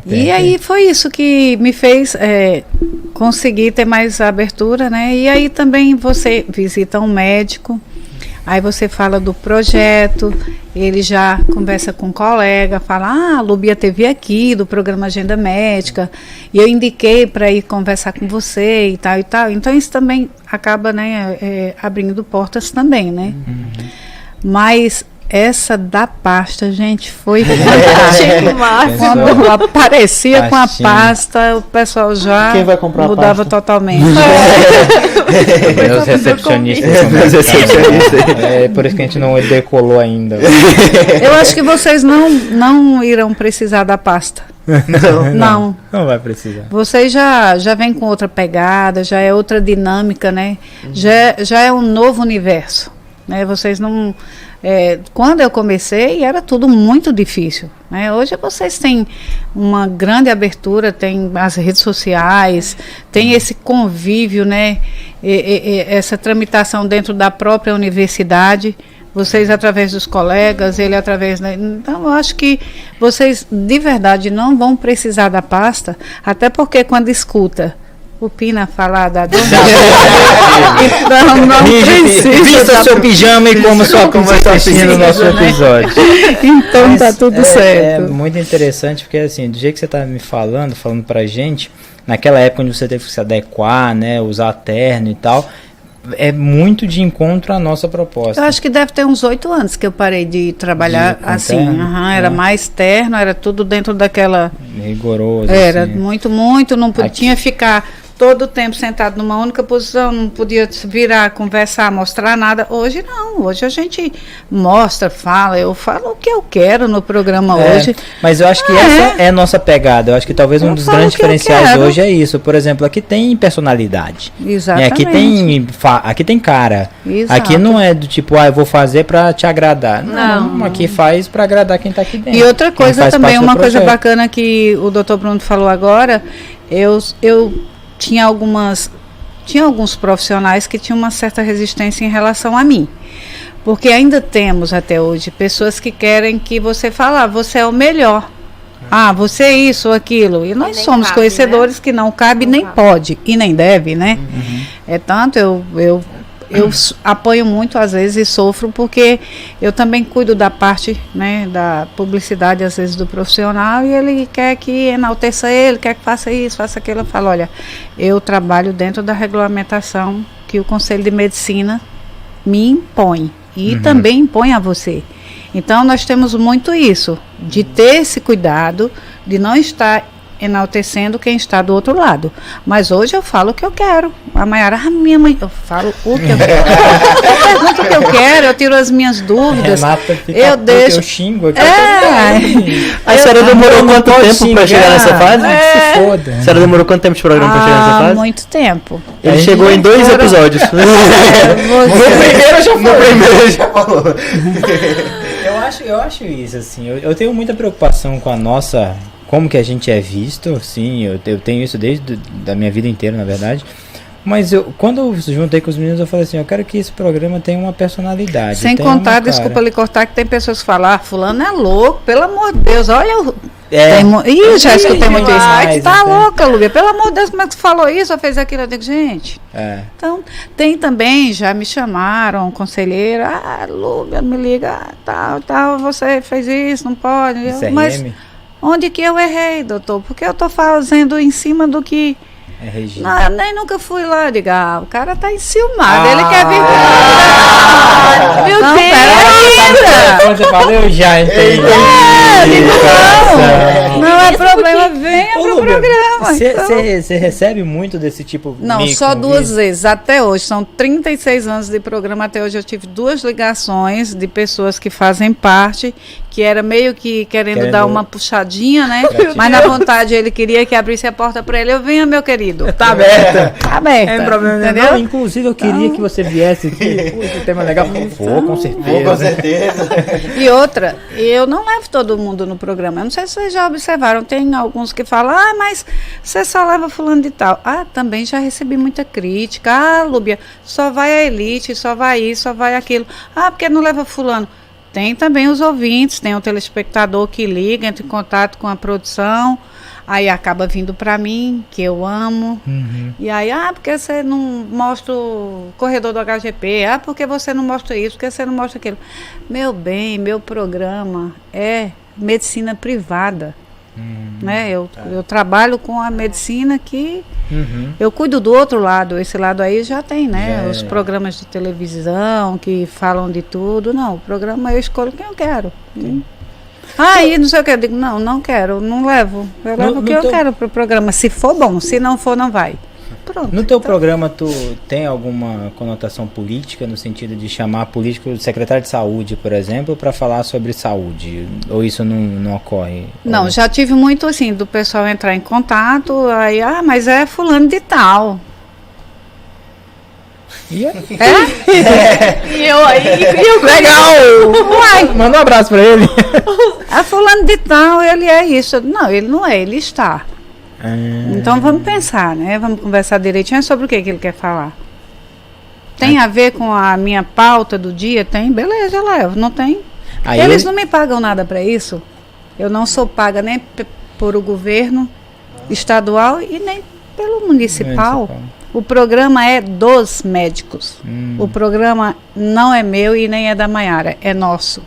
E aí foi isso que me fez conseguir ter mais abertura, né? E aí também você visita um médico, aí você fala do projeto, ele já conversa com um colega, fala, a Lubia teve aqui do programa Agenda Médica, e eu indiquei para ir conversar com você e tal e tal. Então isso também acaba, né, abrindo portas também, né? Mas essa da pasta, gente, foi fantástica. Quando aparecia com a pasta, o pessoal já mudava totalmente. Meus recepcionistas. É por isso que a gente não decolou ainda. Eu acho que vocês não irão precisar da pasta. Não. Não vai precisar. Vocês já vem com outra pegada, já é outra dinâmica, né? Já é um novo universo, né? Vocês não... quando eu comecei, era tudo muito difícil, né? Hoje vocês têm uma grande abertura, tem as redes sociais, tem esse convívio, né? Essa tramitação dentro da própria universidade, vocês através dos colegas, ele através... Né? Então, eu acho que vocês, de verdade, não vão precisar da pasta, até porque quando escuta o Pina falar da dona... então, não precisa... Vista seu pijama e como sua conversa assistindo o nosso episódio. Então, Mas tá tudo certo. É muito interessante, porque assim, do jeito que você tá me falando pra gente, naquela época onde você teve que se adequar, né, usar terno e tal... É muito de encontro à nossa proposta. Eu acho que deve ter uns 8 anos que eu parei de trabalhar assim. Era mais terno, era tudo dentro daquela... Rigoroso. Era assim. muito, não podia ficar todo o tempo sentado numa única posição, não podia virar, conversar, mostrar nada. Hoje não, hoje a gente mostra, fala, eu falo o que eu quero no programa hoje. Mas eu acho que essa é a nossa pegada. Eu acho que talvez um dos grandes diferenciais hoje é isso. Por exemplo, aqui tem personalidade. Exatamente. Aqui tem cara. Exato. Aqui não é do tipo, eu vou fazer pra te agradar. Não, aqui faz pra agradar quem tá aqui dentro. E outra coisa também, uma coisa bacana que o Dr. Bruno falou agora, eu tinha alguns profissionais que tinham uma certa resistência em relação a mim. Porque ainda temos até hoje pessoas que querem que você fale, você é o melhor. Você é isso ou aquilo. E nós somos cabe, conhecedores, né? Que não cabe, nem pode e nem deve, né? É tanto, eu apoio muito às vezes e sofro porque eu também cuido da parte, né, da publicidade às vezes do profissional e ele quer que enalteça ele, quer que faça isso, faça aquilo. Eu falo, olha, eu trabalho dentro da regulamentação que o Conselho de Medicina me impõe e também impõe a você. Então nós temos muito isso, de ter esse cuidado, de não estar enaltecendo quem está do outro lado. Mas hoje eu falo o que eu quero. A Maiara, minha mãe, eu falo o que eu quero. Eu pergunto o que eu quero, eu tiro as minhas dúvidas. Eu deixo. Eu xingo aqui. A senhora demorou quanto tempo para chegar nessa fase? Se foda. A senhora demorou quanto tempo de programa para chegar nessa fase? Muito tempo. Ele chegou em 2 episódios. No primeiro já falou. Eu acho isso, assim. Eu tenho muita preocupação com a nossa... Como que a gente é visto, sim, eu tenho isso desde da minha vida inteira, na verdade. Mas quando eu juntei com os meninos, eu falei assim, eu quero que esse programa tenha uma personalidade. Sem contar, desculpa lhe cortar, que tem pessoas que falam, fulano é louco, pelo amor de Deus, olha o... já escutei muito isso. Tá louca, Lúbia, pelo amor de Deus, como é que você falou isso ou fez aquilo? Eu digo, gente... Então, tem também, já me chamaram, conselheiro, Lúbia, me liga, tal, você fez isso, não pode. Mas onde que eu errei, doutor? Porque eu estou fazendo em cima do que... Não, eu nem nunca fui lá, digo, o cara tá enciumado, ele quer vir. Meu Deus! Quando você fala, eu já entendi. Não é problema, venha pro programa. Você recebe muito desse tipo? Não, só 2 vezes, até hoje, são 36 anos de programa, até hoje eu tive 2 ligações de pessoas que fazem parte, que era meio que querendo dar uma puxadinha, né? Mas na vontade ele queria que abrisse a porta para ele, venha, meu querido. Tá aberta. Tá aberta. É problema, entendeu? Não, inclusive eu queria que você viesse aqui. Esse tema é legal. Vou, com certeza. E outra, eu não levo todo mundo no programa. Eu não sei se vocês já observaram. Tem alguns que falam, mas você só leva fulano de tal. Também já recebi muita crítica. Lúbia, só vai a elite, só vai isso, só vai aquilo. Porque não leva fulano. Tem também os ouvintes, tem o telespectador que liga, entra em contato com a produção. Aí acaba vindo para mim, que eu amo. E aí, porque você não mostra o corredor do HGP? Porque você não mostra isso? Porque você não mostra aquilo? Meu bem, meu programa é medicina privada. Né? Eu trabalho com a medicina que eu cuido do outro lado. Esse lado aí já tem, né? Os programas de televisão que falam de tudo. Não, o programa eu escolho quem eu quero. E não sei o que, eu digo, não quero, não levo. Eu levo o que eu quero pro programa, se for bom, se não for, não vai. Pronto. No teu então, programa, tu tem alguma conotação política, no sentido de chamar político, o secretário de saúde, por exemplo, para falar sobre saúde? Ou isso não ocorre? Não, já tive muito assim, do pessoal entrar em contato, aí, mas é fulano de tal. E E eu aí, legal! Uai, manda um abraço para ele. fulano de tal, ele é isso. Não, ele não é, ele está. Então vamos pensar, né? Vamos conversar direitinho sobre o que ele quer falar. Tem a ver com a minha pauta do dia? Tem? Beleza, eu levo. Não tem? Aí Eles não me pagam nada para isso. Eu não sou paga nem por o governo estadual e nem pelo municipal. O programa é dos médicos. O programa não é meu e nem é da Maiara, é nosso.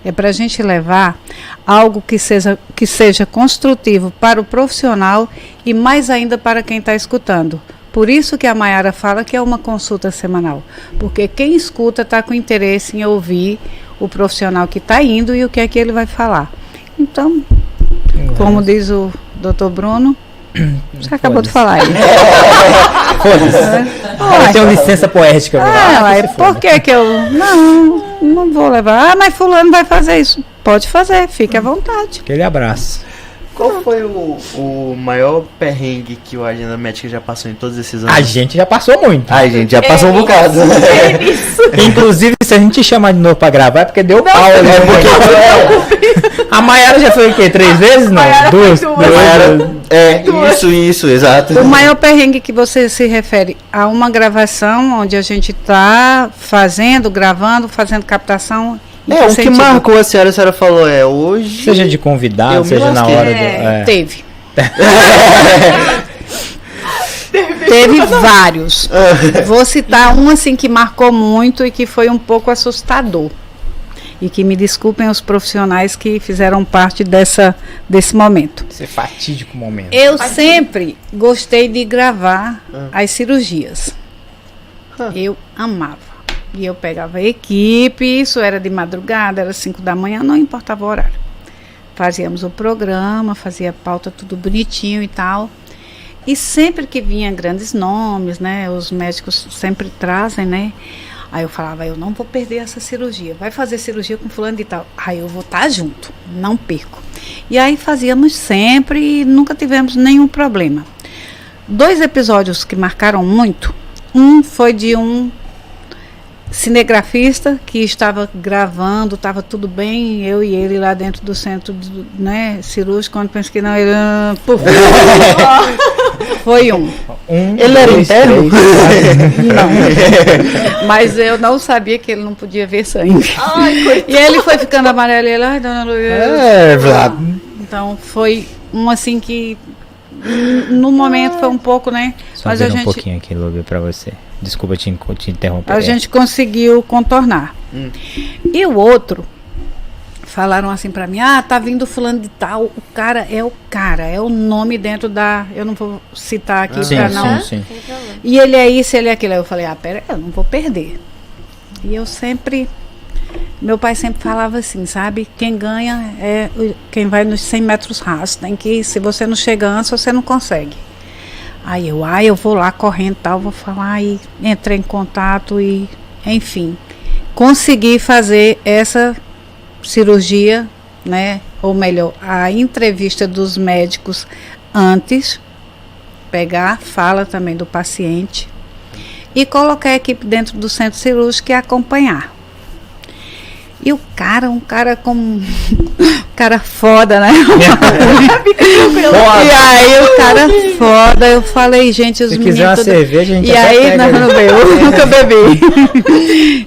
É para a gente levar algo que seja construtivo para o profissional e mais ainda para quem está escutando. Por isso que a Maiara fala que é uma consulta semanal. Porque quem escuta está com interesse em ouvir o profissional que está indo e o que é que ele vai falar. Então, como diz o Dr. Bruno, você acabou de falar aí. Foda-se. Eu tenho licença poética. Por que eu... Não vou levar. Mas fulano vai fazer isso. Pode fazer, fique à vontade. Aquele abraço. Qual foi o maior perrengue que o Agenda Médica já passou em todos esses anos? A gente já passou muito. A gente já passou um bocado. Inclusive, se a gente chamar de novo pra gravar, é porque deu pau. A Maiara já foi o quê? 3 vezes? Não, duas. Isso, exato. O maior perrengue que você se refere a uma gravação onde a gente está gravando, fazendo captação. O que marcou a senhora falou hoje... Seja de convidado, seja na hora do... Teve. Teve vários. Vou citar um assim que marcou muito e que foi um pouco assustador. E que me desculpem os profissionais que fizeram parte desse momento. Esse fatídico momento. Eu sempre gostei de gravar as cirurgias. Eu amava. E eu pegava a equipe, isso era de madrugada, era 5 da manhã, não importava o horário. Fazíamos o programa, fazia a pauta tudo bonitinho e tal. E sempre que vinha grandes nomes, né, os médicos sempre trazem, né, aí eu falava, eu não vou perder essa cirurgia, vai fazer cirurgia com fulano de tal. Aí eu vou estar junto, não perco. E aí fazíamos sempre e nunca tivemos nenhum problema. 2 episódios que marcaram muito, um foi de um cinegrafista que estava gravando, estava tudo bem, eu e ele lá dentro do centro cirúrgico, quando pensei que não, ele foi ele era interno? Não, mas eu não sabia que ele não podia ver sangue. E ele foi ficando amarelo e ele, ai, dona Luísa. Então foi um assim que no momento foi um pouco, né? Só mas a gente um pouquinho aqui, Lúbia, para você. Desculpa te interromper. A gente conseguiu contornar. E o outro, falaram assim pra mim, tá vindo fulano de tal, o cara, é o nome dentro da... Eu não vou citar aqui pra não... Sim. E ele é isso, ele é aquilo. Aí eu falei, pera, eu não vou perder. E eu sempre... Meu pai sempre falava assim, sabe? Quem ganha é quem vai nos 100 metros rasos. Tem que, se você não chega antes, você não consegue. Aí eu vou lá correndo, tal, vou falar e entrei em contato e, enfim, consegui fazer essa cirurgia, né? Ou melhor, a entrevista dos médicos antes, pegar a fala também do paciente e colocar a equipe dentro do centro cirúrgico e acompanhar. E o cara, um cara foda, né? E aí o cara foda, eu falei, gente, os meninos... Se quiser uma cerveja, a gente e aí, eu nunca bebi.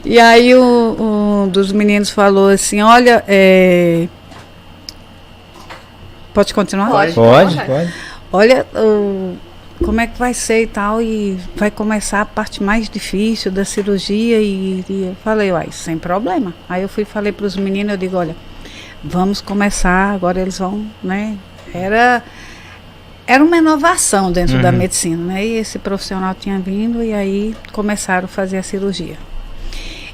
E aí um dos meninos falou assim, olha, pode continuar? Pode. Olha, como é que vai ser e tal, e vai começar a parte mais difícil da cirurgia, e eu falei, sem problema. Aí eu falei para os meninos, eu digo, olha, vamos começar, agora eles vão, né, era uma inovação dentro da medicina, né, e esse profissional tinha vindo, e aí começaram a fazer a cirurgia.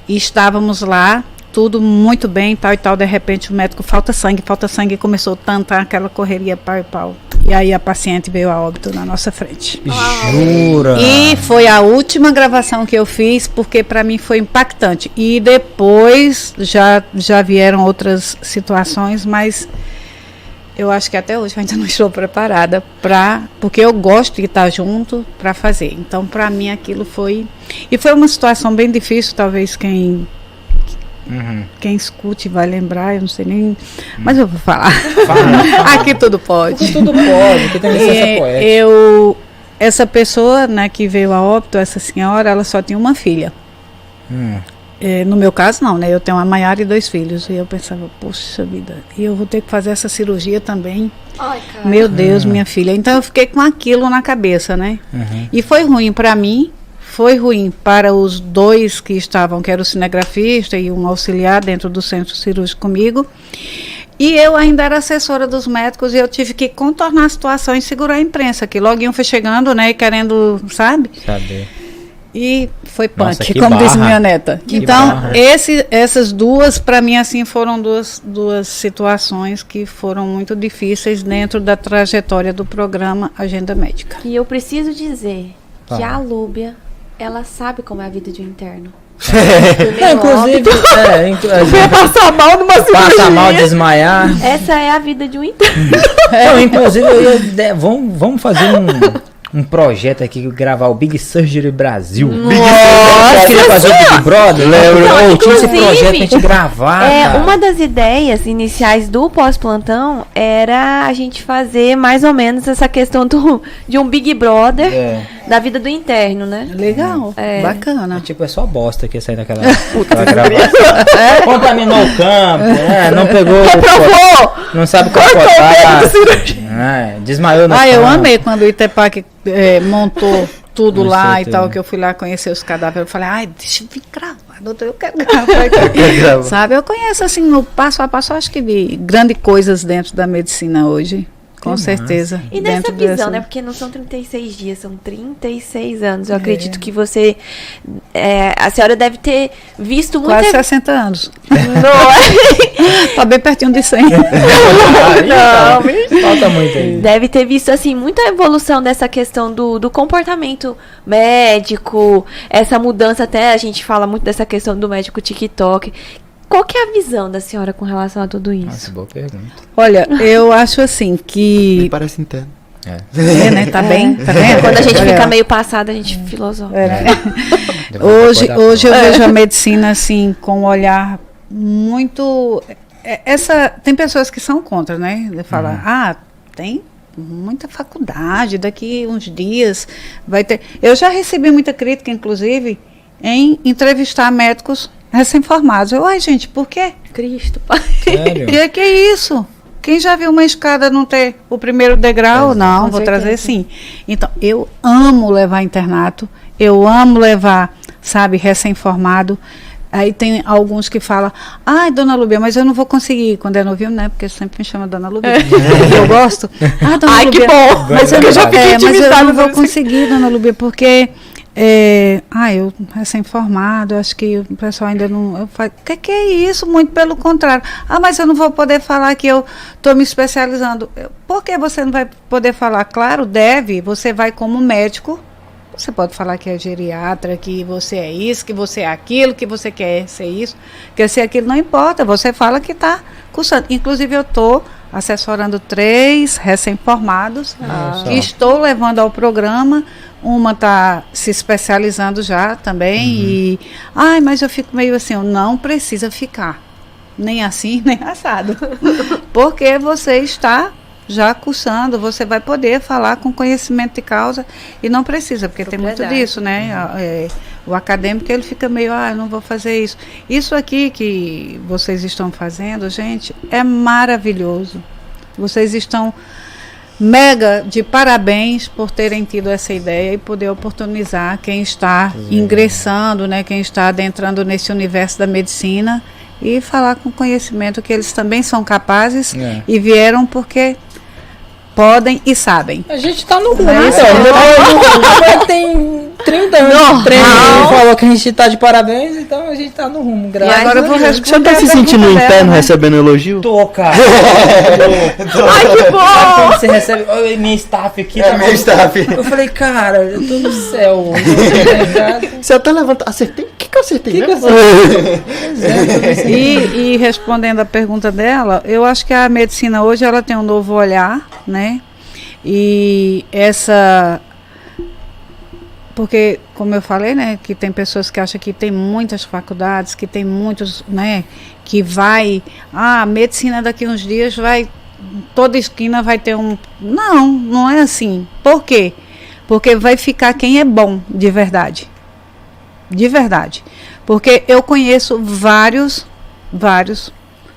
E estávamos lá, tudo muito bem, tal e tal, de repente o médico, falta sangue, começou a tantar aquela correria pau e pau. E aí a paciente veio a óbito na nossa frente. Jura? E foi a última gravação que eu fiz, porque para mim foi impactante. E depois já vieram outras situações, mas eu acho que até hoje eu ainda não estou preparada porque eu gosto de estar junto para fazer. Então, para mim aquilo foi... E foi uma situação bem difícil, talvez quem escute vai lembrar, eu não sei nem... Mas eu vou falar. Fala. Aqui tudo pode. Tudo pode, que tem licença poética. Essa pessoa, né, que veio a óbito, essa senhora, ela só tinha uma filha. No meu caso não, né? Eu tenho uma Maiara e 2 filhos. E eu pensava, poxa vida, e eu vou ter que fazer essa cirurgia também. Ai, cara. Meu Deus, minha filha. Então eu fiquei com aquilo na cabeça, né? E foi ruim para mim. Foi ruim para os 2 que estavam, que era o cinegrafista e um auxiliar dentro do centro cirúrgico comigo. E eu ainda era assessora dos médicos e eu tive que contornar a situação e segurar a imprensa, que logo foi chegando, né, e querendo, sabe? Saber. E foi punk, Nossa, como barra. disse minha neta. Que então, barra. essas duas, para mim, assim, foram duas situações que foram muito difíceis dentro da trajetória do programa Agenda Médica. E eu preciso dizer que Tá. a Lúbia, ela sabe como é a vida de um interno. Inclusive, Passar mal numa cirurgia. passa mal, desmaiar. Essa é a vida de um interno. Não, inclusive, vamos fazer um projeto aqui, gravar o Big Surgery Brasil. Nossa, queria fazer o Big Brother, lembra? Não, Tinha esse inclusive, projeto pra gente gravar, cara. Uma das ideias iniciais do pós-plantão era a gente fazer mais ou menos essa questão de um Big Brother da vida do interno, né? Legal, bacana. É só bosta que ia sair naquela gravação. Contaminou o campo, não pegou. Reprovou! Não sabe comportar. Desmaiou no campo. Eu amei quando o Itepac montou tudo Com lá certeza. e tal, que eu fui lá conhecer os cadáveres. Eu falei, deixa eu vir gravar, doutor, eu quero gravar aqui. Sabe, eu conheço assim, no passo a passo, acho que vi grandes coisas dentro da medicina hoje. Com certeza. E nessa Dentro visão, né? Porque não são 36 dias, são 36 anos. Eu acredito que você... a senhora deve ter visto muita... Quase 60 anos. Não, Tá bem pertinho de 100. Não, falta muito aí. deve ter visto, assim, muita evolução dessa questão do comportamento médico, essa mudança, até a gente fala muito dessa questão do médico TikTok. Qual que é a visão da senhora com relação a tudo isso? Nossa, boa pergunta. Olha, eu acho assim que... Parece interno. né? Tá bem? Tá vendo? Quando a gente Olha, fica meio passada, a gente filosofa. Hoje eu vejo a medicina assim com um olhar muito... Tem pessoas que são contra, né? De falar, tem muita faculdade, daqui uns dias vai ter... Eu já recebi muita crítica, inclusive, em entrevistar médicos recém-formados. Ai, gente, por quê? Cristo. Sério? Que é isso? Quem já viu uma escada não ter o primeiro degrau? Não, com vou certeza. trazer sim. Então, eu amo levar internato, eu amo levar, sabe, recém-formado. Aí tem alguns que falam, ai, dona Lúbia, mas eu não vou conseguir. Quando é novinho, né? Porque sempre me chama dona Lúbia. Eu gosto. Ah, dona Ai, que Lúbia, bom. mas eu, Eu já fiquei mas eu intimidada não vou por isso. conseguir, dona Lúbia, porque... eu recém-formado, acho que o pessoal ainda não... Eu falo, que é isso? Muito pelo contrário. Mas eu não vou poder falar que eu estou me especializando. Por que você não vai poder falar? Claro, deve. Você vai como médico. Você pode falar que é geriatra, que você é isso, que você é aquilo, que você quer ser isso, quer ser aquilo. Não importa. Você fala que está cursando. Inclusive, eu estou assessorando 3 recém-formados que estou levando ao programa. Uma está se especializando já também e... mas eu fico meio assim, não precisa ficar. Nem assim, nem assado. Porque você está já cursando, você vai poder falar com conhecimento de causa e não precisa, porque tem muito disso, né? O acadêmico, ele fica meio, eu não vou fazer isso. Isso aqui que vocês estão fazendo, gente, é maravilhoso. Vocês estão... mega de parabéns por terem tido essa ideia e poder oportunizar quem está ingressando, né, quem está adentrando nesse universo da medicina e falar com conhecimento que eles também são capazes e vieram porque podem e sabem. A gente tá no rumo, Mas então. Tem 30 anos de treino. Ele falou que a gente tá de parabéns, então a gente tá no rumo. E agora eu vou responder. Você tá se sentindo em pé, recebendo elogio? Tô, cara. Ai, que bom! Sabe quando você recebe... Olha, minha staff aqui. É, minha staff. Eu falei, cara, eu tô no céu. Você até levantou. Acertei? O que eu acertei mesmo? E respondendo a pergunta dela, eu acho que a medicina hoje ela tem um novo olhar, né? E essa... Porque, como eu falei, né, que tem pessoas que acham que tem muitas faculdades, que tem muitos, né, que vai... Ah, medicina daqui uns dias vai... Toda esquina vai ter um... Não, não é assim. Por quê? Porque vai ficar quem é bom, de verdade. De verdade. Porque eu conheço vários,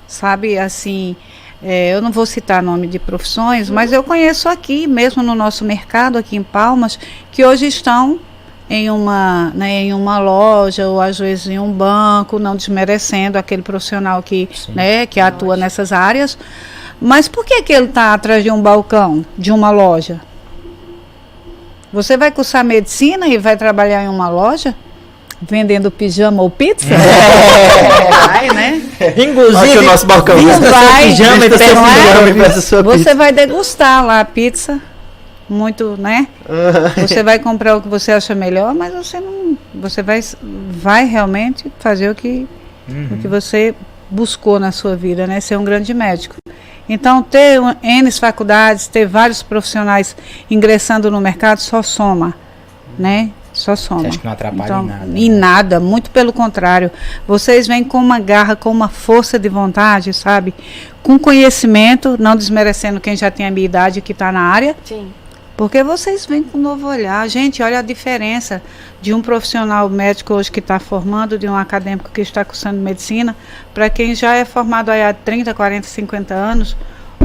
sabe, assim... eu não vou citar nome de profissões, mas eu conheço aqui, mesmo no nosso mercado, aqui em Palmas, que hoje estão em uma loja, ou às vezes em um banco, não desmerecendo aquele profissional que, né, que atua nessas áreas. Mas por que ele está atrás de um balcão, de uma loja? Você vai cursar medicina e vai trabalhar em uma loja? Vendendo pijama ou pizza? Vai, né? Inclusive, o nosso balcão. Pijama e peça sua pizza. Você vai degustar lá a pizza, muito, né? Você vai comprar o que você acha melhor, mas você vai realmente fazer o que você buscou na sua vida, né? Ser um grande médico. Então, ter N faculdades, ter vários profissionais ingressando no mercado só soma, né? Só soma. Você acha que não atrapalha então, em nada? Em nada, muito pelo contrário. Vocês vêm com uma garra, com uma força de vontade, sabe? Com conhecimento, não desmerecendo quem já tem a minha idade que está na área. Sim. Porque vocês vêm com um novo olhar. Gente, olha a diferença de um profissional médico hoje que está formando, de um acadêmico que está cursando medicina, para quem já é formado há 30, 40, 50 anos.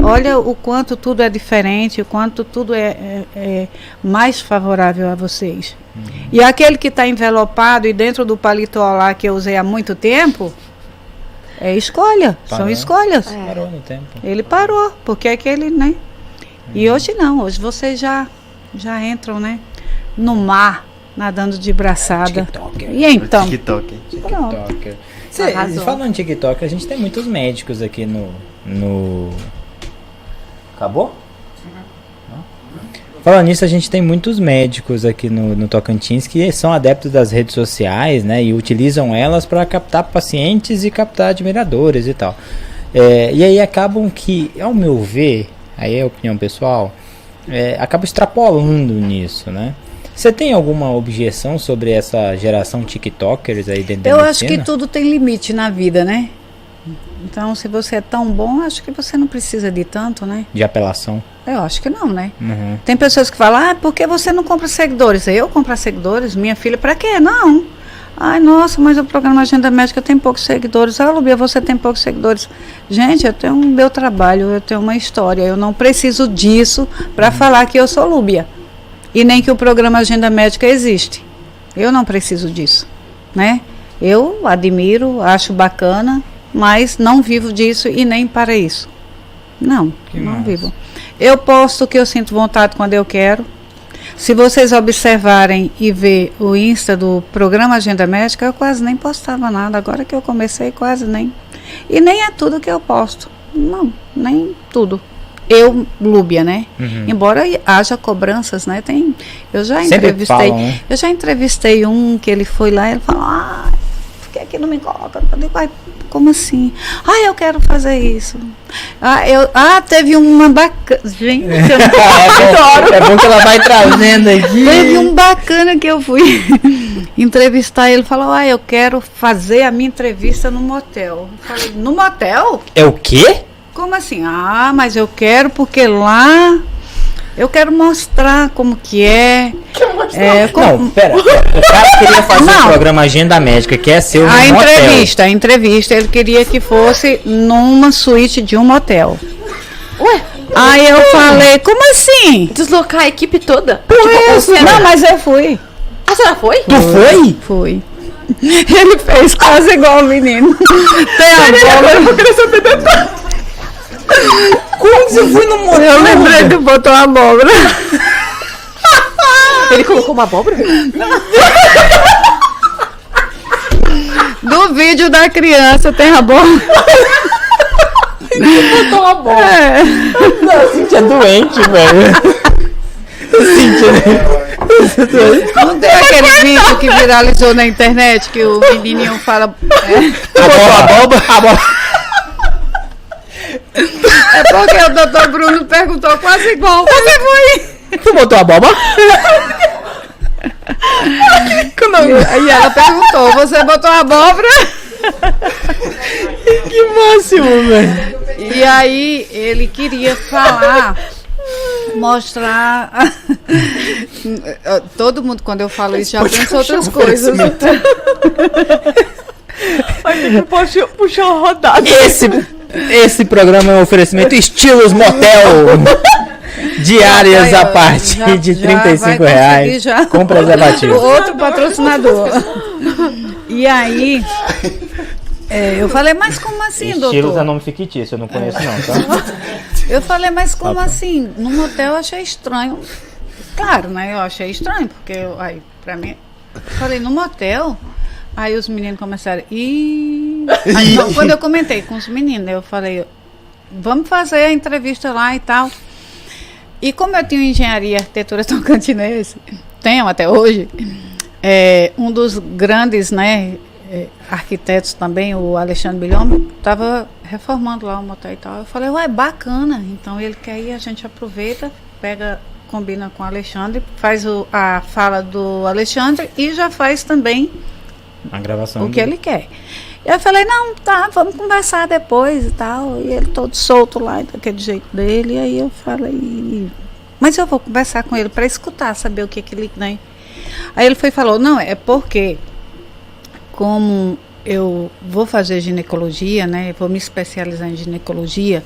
Olha o quanto tudo é diferente, o quanto tudo é mais favorável a vocês. E aquele que está envelopado e dentro do paletó lá que eu usei há muito tempo, é escolha, são escolhas. Parou no tempo. Ele parou, porque é aquele, né? E hoje não, hoje vocês já entram, né? No mar, nadando de braçada. TikToker. E então? TikTok. TikToker. Falando em TikTok, a gente tem muitos médicos aqui no... Acabou? Falando nisso, a gente tem muitos médicos aqui no Tocantins que são adeptos das redes sociais, né? E utilizam elas para captar pacientes e captar admiradores e tal. E aí acabam que, ao meu ver, aí é a opinião pessoal, acaba extrapolando nisso, né? Você tem alguma objeção sobre essa geração TikTokers aí dentro da medicina? Eu acho que tudo tem limite na vida, né? Então, se você é tão bom, acho que você não precisa de tanto, né? De apelação? Eu acho que não, né? Uhum. Tem pessoas que falam, por que você não compra seguidores? Eu comprar seguidores? Minha filha, pra quê? Não. Ai, nossa, mas o programa Agenda Médica tem poucos seguidores. Ah, Lubia, você tem poucos seguidores. Gente, eu tenho o meu trabalho, eu tenho uma história. Eu não preciso disso para falar que eu sou Lubia. E nem que o programa Agenda Médica existe. Eu não preciso disso, né? Eu admiro, acho bacana, mas não vivo disso e nem para isso. Não vivo. Eu posto o que eu sinto vontade quando eu quero. Se vocês observarem e ver o Insta do programa Agenda Médica, eu quase nem postava nada. Agora que eu comecei, quase nem. E nem é tudo que eu posto. Não, nem tudo. Eu, Lúbia, né? Embora haja cobranças, né? Eu já entrevistei um que ele foi lá e ele falou, por que não me coloca? Eu digo, como assim? Eu quero fazer isso. Teve uma bacana. Gente, eu adoro. É bom que ela vai trazendo aqui. Teve um bacana que eu fui entrevistar. Ele falou, eu quero fazer a minha entrevista no motel. Eu falei, no motel? É o quê? Como assim? Mas eu quero porque lá eu quero mostrar como que é. Não, pera. O cara queria fazer um programa Agenda Médica, que é seu no motel. A entrevista, ele queria que fosse numa suíte de um motel. Ué? Aí eu falei, como assim? Deslocar a equipe toda? Não, mas eu fui. A senhora foi? Tu foi? Fui. Ele fez quase igual o menino. Tem a bola. Eu queria saber detalhes. Como você foi no motel? Eu lembrei que botou a abóbora. Ele colocou uma abóbora? Do vídeo da criança tem abóbora. Botou uma abóbora. É. Não, a Cíntia é doente, velho. Cíntia, Não tem aquele vídeo que viralizou na internet que o menininho fala. abóbora. É porque o doutor Bruno perguntou quase igual. Você foi? Tu botou abóbora? E ela perguntou: você botou abóbora? Que máximo, velho. E aí ele queria falar, mostrar. Todo mundo, quando eu falo isso, já pensa outras coisas. Vai ter que puxar uma rodada. Esse programa é um oferecimento estilos motel. Diárias a partir de R$35 com preservativo. Outro patrocinador. E aí, eu falei, mas como assim, Estilos doutor? é nome fictício, eu não conheço não, tá? Eu falei, mas como assim? No motel eu achei estranho. Claro, né? Eu achei estranho, porque aí, pra mim. Falei, no motel? Aí os meninos começaram. Aí, não, quando eu comentei com os meninos, eu falei, vamos fazer a entrevista lá e tal. E como eu tinha engenharia e arquitetura tocantinense, tenho até hoje, um dos grandes, né, arquitetos também, o Alexandre Bilhombo, estava reformando lá o motel e tal. Eu falei, ué, bacana. Então ele quer ir, a gente aproveita, combina com o Alexandre, faz a fala do Alexandre e já faz também A gravação o que ele quer. E eu falei, não, tá, vamos conversar depois e tal. E ele todo solto lá, daquele jeito dele. E aí eu falei, mas eu vou conversar com ele para escutar, saber o que ele... Né? Aí ele foi e falou, não, é porque como eu vou fazer ginecologia, né, vou me especializar em ginecologia,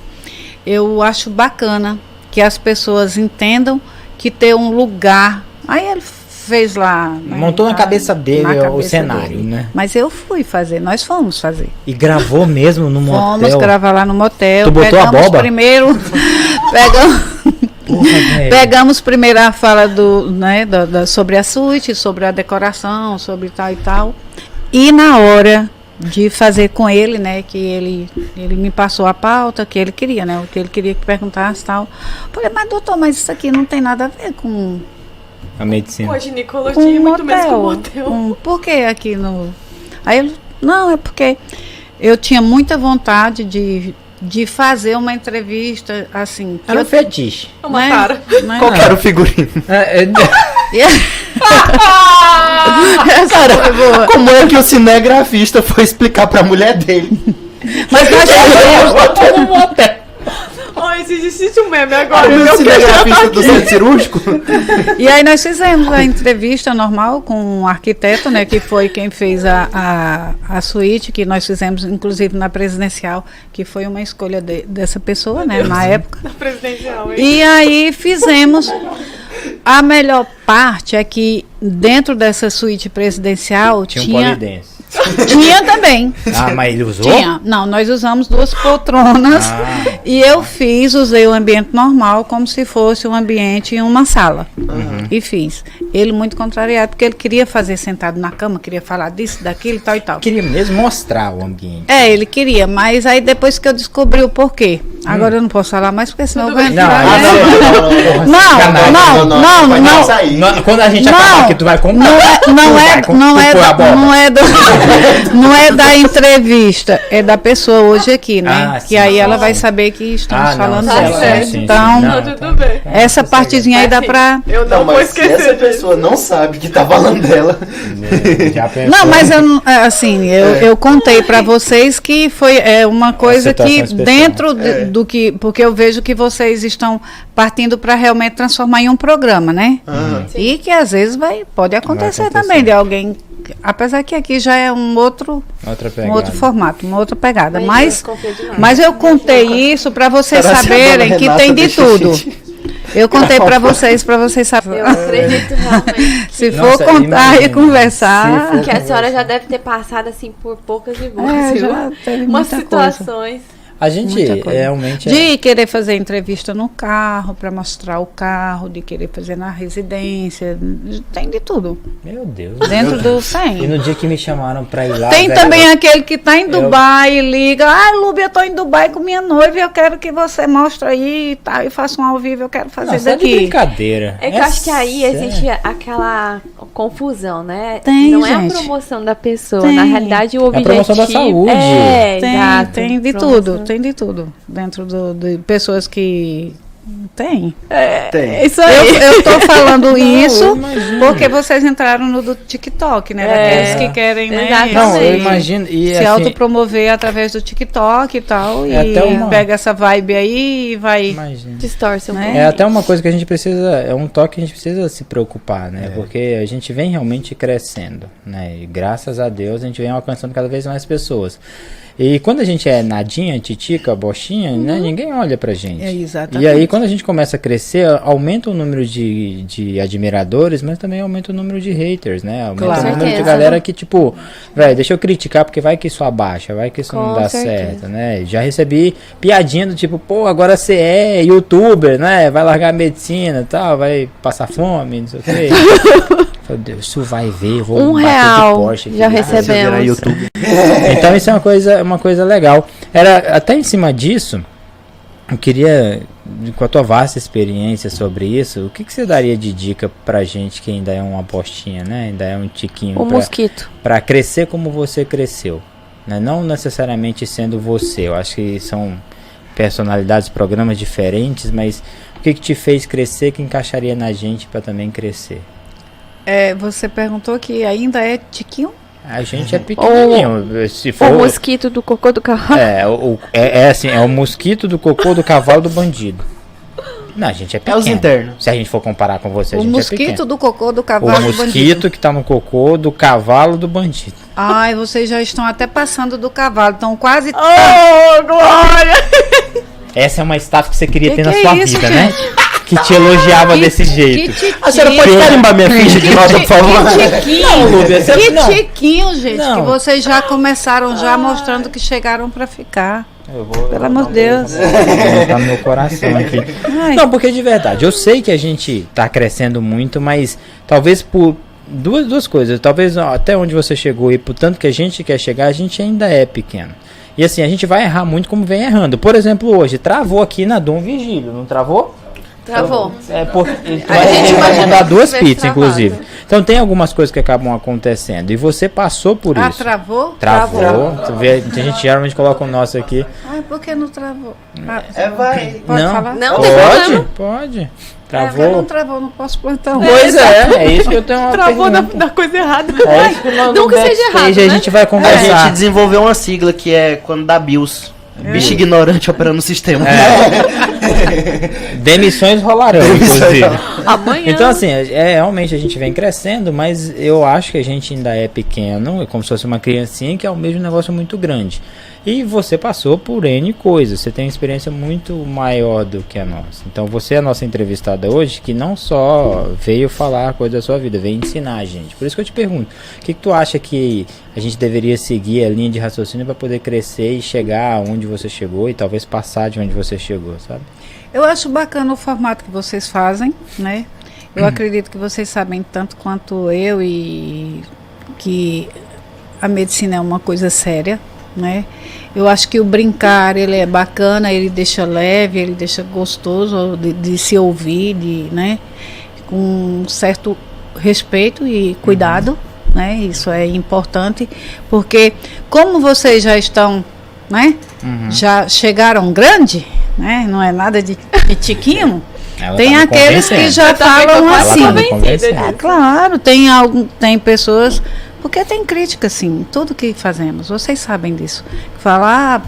eu acho bacana que as pessoas entendam que ter um lugar... Aí ele fez lá... Montou na cabeça dele o cenário, dele. né? Mas eu fui fazer, nós fomos fazer. E gravou mesmo no motel? Fomos gravar lá no motel. Tu botou a boba? Primeiro, pegamos primeiro a fala sobre a suíte, sobre a decoração, sobre tal e tal. E na hora de fazer com ele, né, que ele me passou a pauta que ele queria, né, o que ele queria que perguntasse e tal. Falei, mas doutor, mas isso aqui não tem nada a ver com... A medicina. Com a ginecologia, muito menos com o motel. Por que aqui no... Aí ele, não, é porque eu tinha muita vontade de fazer uma entrevista, assim... Era um fetiche. Uma cara. Qual que era o figurino? Cara, como é que o cinegrafista foi explicar pra mulher dele? Mas nós fizemos... Ai, existe um meme agora. O cinegrafista do centro cirúrgico? E aí nós fizemos a entrevista normal com o arquiteto, né, que foi quem fez a suíte, que nós fizemos inclusive na presidencial, que foi uma escolha dessa pessoa, né, na época. Na presidencial, hein? E aí fizemos. A melhor parte é que dentro dessa suíte presidencial tinha polidense. Tinha também. Ah, mas ele usou? Tinha. Não, nós usamos 2 poltronas e eu usei o ambiente normal como se fosse um ambiente em uma sala. E fiz. Ele muito contrariado, porque ele queria fazer sentado na cama, queria falar disso, daquilo e tal e tal. Queria mesmo mostrar o ambiente. Ele queria, mas aí depois que eu descobri o porquê. Agora eu não posso falar mais, porque senão eu vou entrar. Não. Quando a gente acabar aqui, tu vai comprar. Não é da entrevista, é da pessoa hoje aqui, né? Que aí ela vai saber que estamos falando dela. Então, tudo bem. essa partezinha aí dá pra... Eu não vou esquecer. Se essa pessoa não sabe que tá falando dela. Não, mas eu não, assim, eu contei pra vocês que foi uma coisa que dentro do que... Porque eu vejo que vocês estão partindo para realmente transformar em um programa, né? E que às vezes pode acontecer também de alguém... Apesar que aqui já é um outro formato, uma outra pegada. Mas eu contei isso para vocês saberem que tem de tudo. Eu contei para vocês saberem. Eu acredito realmente. Se for contar e conversar. Que a senhora já deve ter passado assim por poucas e boas. Já teve umas muita situações. A gente Muita coisa. realmente... De querer fazer entrevista no carro, para mostrar o carro, de querer fazer na residência, tem de tudo. Meu Deus. Dentro do E 100. no dia que me chamaram pra ir lá... Tem velho, também aquele que tá em Dubai e liga, Lúbia, eu tô em Dubai com minha noiva, eu quero que você mostre aí e tal, e faça um ao vivo, eu quero fazer Nossa, é de daqui. brincadeira. É que eu acho que aí sério. existe aquela confusão, né? Tem, não é a gente. promoção da pessoa. Tem. Na realidade, o a objetivo... promoção da saúde. Exato. Tem de Promoção. tudo, tem de tudo. Dentro de pessoas que tem. Tem. Isso aí. Eu tô falando isso eu imagino. porque vocês entraram no do TikTok, né? Daqueles que querem, né? Exatamente. Não, eu se- imagino. E, se assim, autopromover através do TikTok e tal. É E até uma- pega essa vibe aí e vai. imagino. Distorce um Né? pouco. É até uma coisa que a gente precisa, é um toque que a gente precisa se preocupar, né? Porque a gente vem realmente crescendo, né? E graças a Deus a gente vem alcançando cada vez mais pessoas. E quando a gente é nadinha, titica, bochinha, né? Ninguém olha pra gente. É, exatamente. E aí quando a gente começa a crescer, aumenta o número de admiradores, mas também aumenta o número de haters, né? Aumenta Claro. o número de Certeza. galera que tipo, velho, deixa eu criticar porque vai que isso abaixa, vai que isso não Com dá certeza. certo, né? Já recebi piadinha do tipo, pô, agora você é youtuber, né? Vai largar a medicina e tal, vai passar fome, não sei o quê. Falei, Deus, isso vai ver, eu vou bater de R$1 Porsche aqui, já né? Se eu virar recebemos. YouTube. Então isso é uma coisa legal. Era até em cima disso, eu queria, com a tua vasta experiência sobre isso, o que você daria de dica pra gente que ainda é uma apostinha, né? Ainda é um tiquinho O mosquito. pra crescer como você cresceu, né? Não necessariamente sendo você. Eu acho que são personalidades, programas diferentes, mas o que te fez crescer que encaixaria na gente pra também crescer? Você perguntou que ainda é tiquinho? A gente é pequenininho. Se O for, mosquito do cocô do cavalo. é assim, é o mosquito do cocô do cavalo do bandido. Não, a gente é É pequeno. os internos. Se a gente for comparar com você, a O gente é mosquito pequeno. do cocô do O cavalo do bandido. mosquito que tá no cocô do cavalo do bandido. Ai, vocês já estão até passando do cavalo, estão quase. Oh, glória! Essa é uma estátua que você queria ter Que na é sua isso, vida, gente? né? Que te elogiava desse jeito. Que A senhora pode carimbar minha ficha de nota, por favor? Que tiquinho, gente, Não. que vocês já começaram já mostrando que chegaram pra ficar. Eu vou- Pelo amor de Deus. Tá no meu coração aqui. Ai. Não, porque de verdade, eu sei que a gente tá crescendo muito, mas talvez por duas coisas. Talvez até onde você chegou e por tanto que a gente quer chegar, a gente ainda é pequeno. E assim, a gente vai errar muito como vem errando. Por exemplo, hoje, travou aqui na Dom Vigílio, não travou? Travou. É por, gente vai mandar duas tivesse pizzas, travado. inclusive. Então tem algumas coisas que acabam acontecendo. E você passou por Ah, isso. travou? Travou. Tu vê, a gente geralmente coloca o nosso aqui. Ai, por que não travou? Ah, Vai. pode não, falar? Não tem pode, problema. pode. Mas Travou. não travou, não posso plantar um. Pois é isso que eu tenho uma Travou pergunta. da coisa errada. É isso que nós Não no que seja backstage errado, a né? gente vai A conversar. gente desenvolveu uma sigla que é quando dá BIOS. Bicho ignorante operando o sistema. Demissões rolarão, inclusive. Amanhã. Então, assim, realmente a gente vem crescendo, mas eu acho que a gente ainda é pequeno, é como se fosse uma criancinha que é o mesmo negócio muito grande. E você passou por N coisas, você tem uma experiência muito maior do que a nossa. Então, você é a nossa entrevistada hoje, que não só veio falar coisa da sua vida, veio ensinar a gente. Por isso que eu te pergunto, o que tu acha que a gente deveria seguir a linha de raciocínio para poder crescer e chegar onde você chegou e talvez passar de onde você chegou, sabe? Eu acho bacana o formato que vocês fazem, né? Eu acredito que vocês sabem tanto quanto eu e que a medicina é uma coisa séria, né? Eu acho que o brincar, ele é bacana, ele deixa leve, ele deixa gostoso de se ouvir, né? Com um certo respeito e cuidado, né? Isso é importante, porque como vocês já estão, né? Já chegaram grande, né? Não é nada de tiquinho. Ela Tem tá me aqueles que convencendo. já falam Ela assim. tá me convencendo. É claro, tem pessoas, porque tem crítica assim, tudo que fazemos, vocês sabem disso. Fala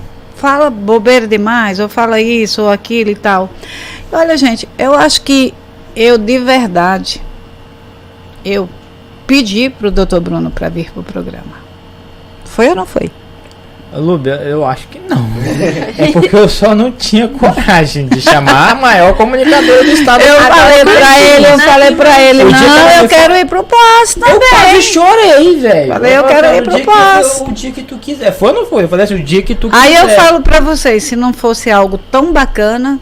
bobeira demais, ou fala isso ou aquilo e tal. Olha, gente, eu acho que eu de verdade eu pedi pro Dr. Bruno para vir pro programa. Foi ou não foi? Lúbia, eu acho que não. É porque eu só não tinha coragem de chamar a maior comunicadora do estado. Eu falei pra ele, não, eu quero ir pro POS também. Eu quase chorei, velho. Falei, eu quero ir pro POS. O dia que tu quiser. Foi ou não foi? Eu falei assim, o dia que tu quiser. Aí eu falo pra vocês, se não fosse algo tão bacana,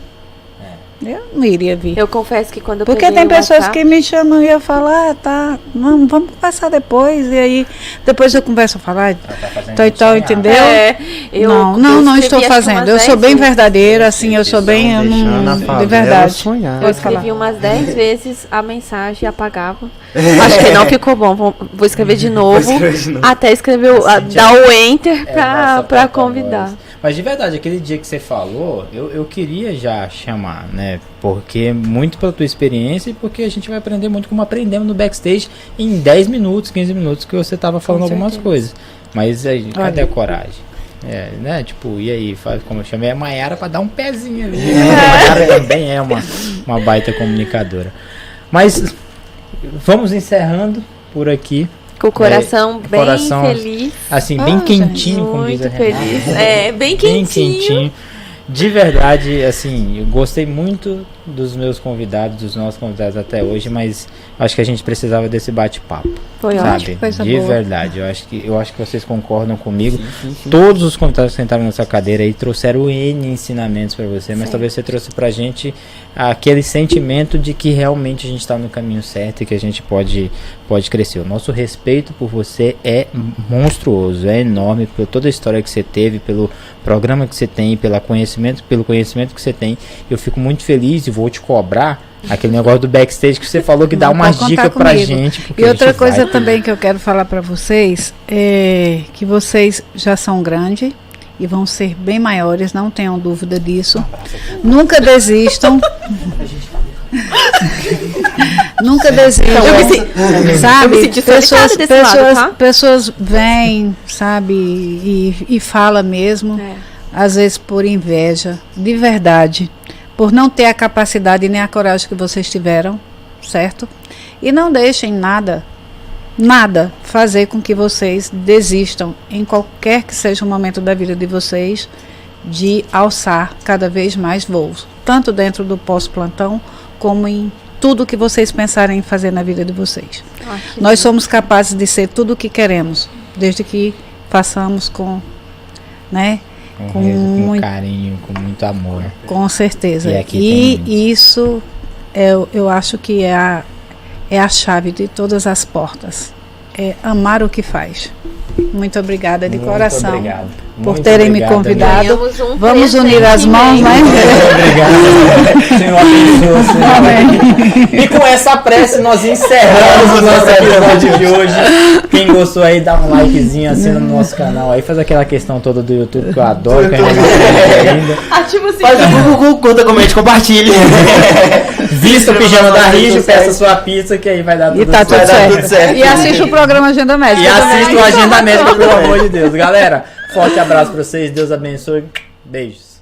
eu não iria vir. Eu confesso que quando eu Porque peguei tem o pessoas WhatsApp, que me chamam e eu falo, tá, não, vamos conversar depois. E aí, depois eu converso, eu falo, tal, entendeu? Não estou fazendo. Eu sou bem verdadeira, assim, eu sou bem, eu não, de verdade. Eu escrevi umas 10 vezes a mensagem e apagava. Acho que não ficou bom. Vou escrever de novo. Até escrever, dar o enter pra convidar. Mas de verdade, aquele dia que você falou, eu queria já chamar, né? Porque muito pela tua experiência e porque a gente vai aprender muito como aprendemos no backstage em 10 minutos, 15 minutos que você tava falando algumas coisas. Mas aí, cadê a coragem? Né? Tipo, e aí, faz como eu chamei a Maiara pra dar um pezinho ali. A Maiara também é uma baita comunicadora. Mas vamos encerrando por aqui. Com o coração bem feliz. Assim, bem quentinho, como diz a Renata. Muito feliz. Bem quentinho. De verdade, assim, eu gostei muito dos meus convidados, dos nossos convidados até hoje, mas acho que a gente precisava desse bate-papo. Foi ótimo. De verdade, eu acho que vocês concordam comigo. Sim. Todos os convidados que sentaram nessa cadeira aí trouxeram N ensinamentos para você, mas talvez você trouxe pra gente aquele sentimento de que realmente a gente está no caminho certo e que a gente pode crescer. O nosso respeito por você é monstruoso, é enorme por toda a história que você teve, pelo programa que você tem, pelo conhecimento que você tem. Eu fico muito feliz e vou te cobrar aquele negócio do backstage que você falou que dá uma dica pra gente. E outra coisa também que eu quero falar pra vocês é que vocês já são grandes e vão ser bem maiores, não tenham dúvida disso. Nunca desistam. Nunca desistam. Sabe? Eu me senti desse lado, tá? Pessoas vêm, sabe, e fala mesmo. Às vezes por inveja, de verdade, por não ter a capacidade nem a coragem que vocês tiveram, certo? E não deixem nada fazer com que vocês desistam, em qualquer que seja o momento da vida de vocês, de alçar cada vez mais voos, tanto dentro do pós-plantão, como em tudo que vocês pensarem em fazer na vida de vocês. Nós somos capazes de ser tudo o que queremos, desde que façamos com muito carinho, com muito amor. Com certeza. E isso eu acho que é a chave de todas as portas. É amar o que faz. Muito obrigada de coração. Obrigado. Por terem me convidado. Vamos unir as mãos, né? Obrigado. Senhor abençoe. E com essa prece nós encerramos o nosso episódio de hoje. Quem gostou aí, dá um likezinho, assina no nosso canal aí, faz aquela questão toda do YouTube que eu adoro, que a gente não ainda. Ativa o sininho. Faz o Google, curta, comente, compartilhe. Vista o pijama da Rígio, peça sua pizza que aí vai dar tudo certo. Vai dar tudo certo. E assiste o programa Agenda Médica. E assista o Agenda Médica, pelo amor de Deus. Galera, forte abraço pra vocês, Deus abençoe. Beijos.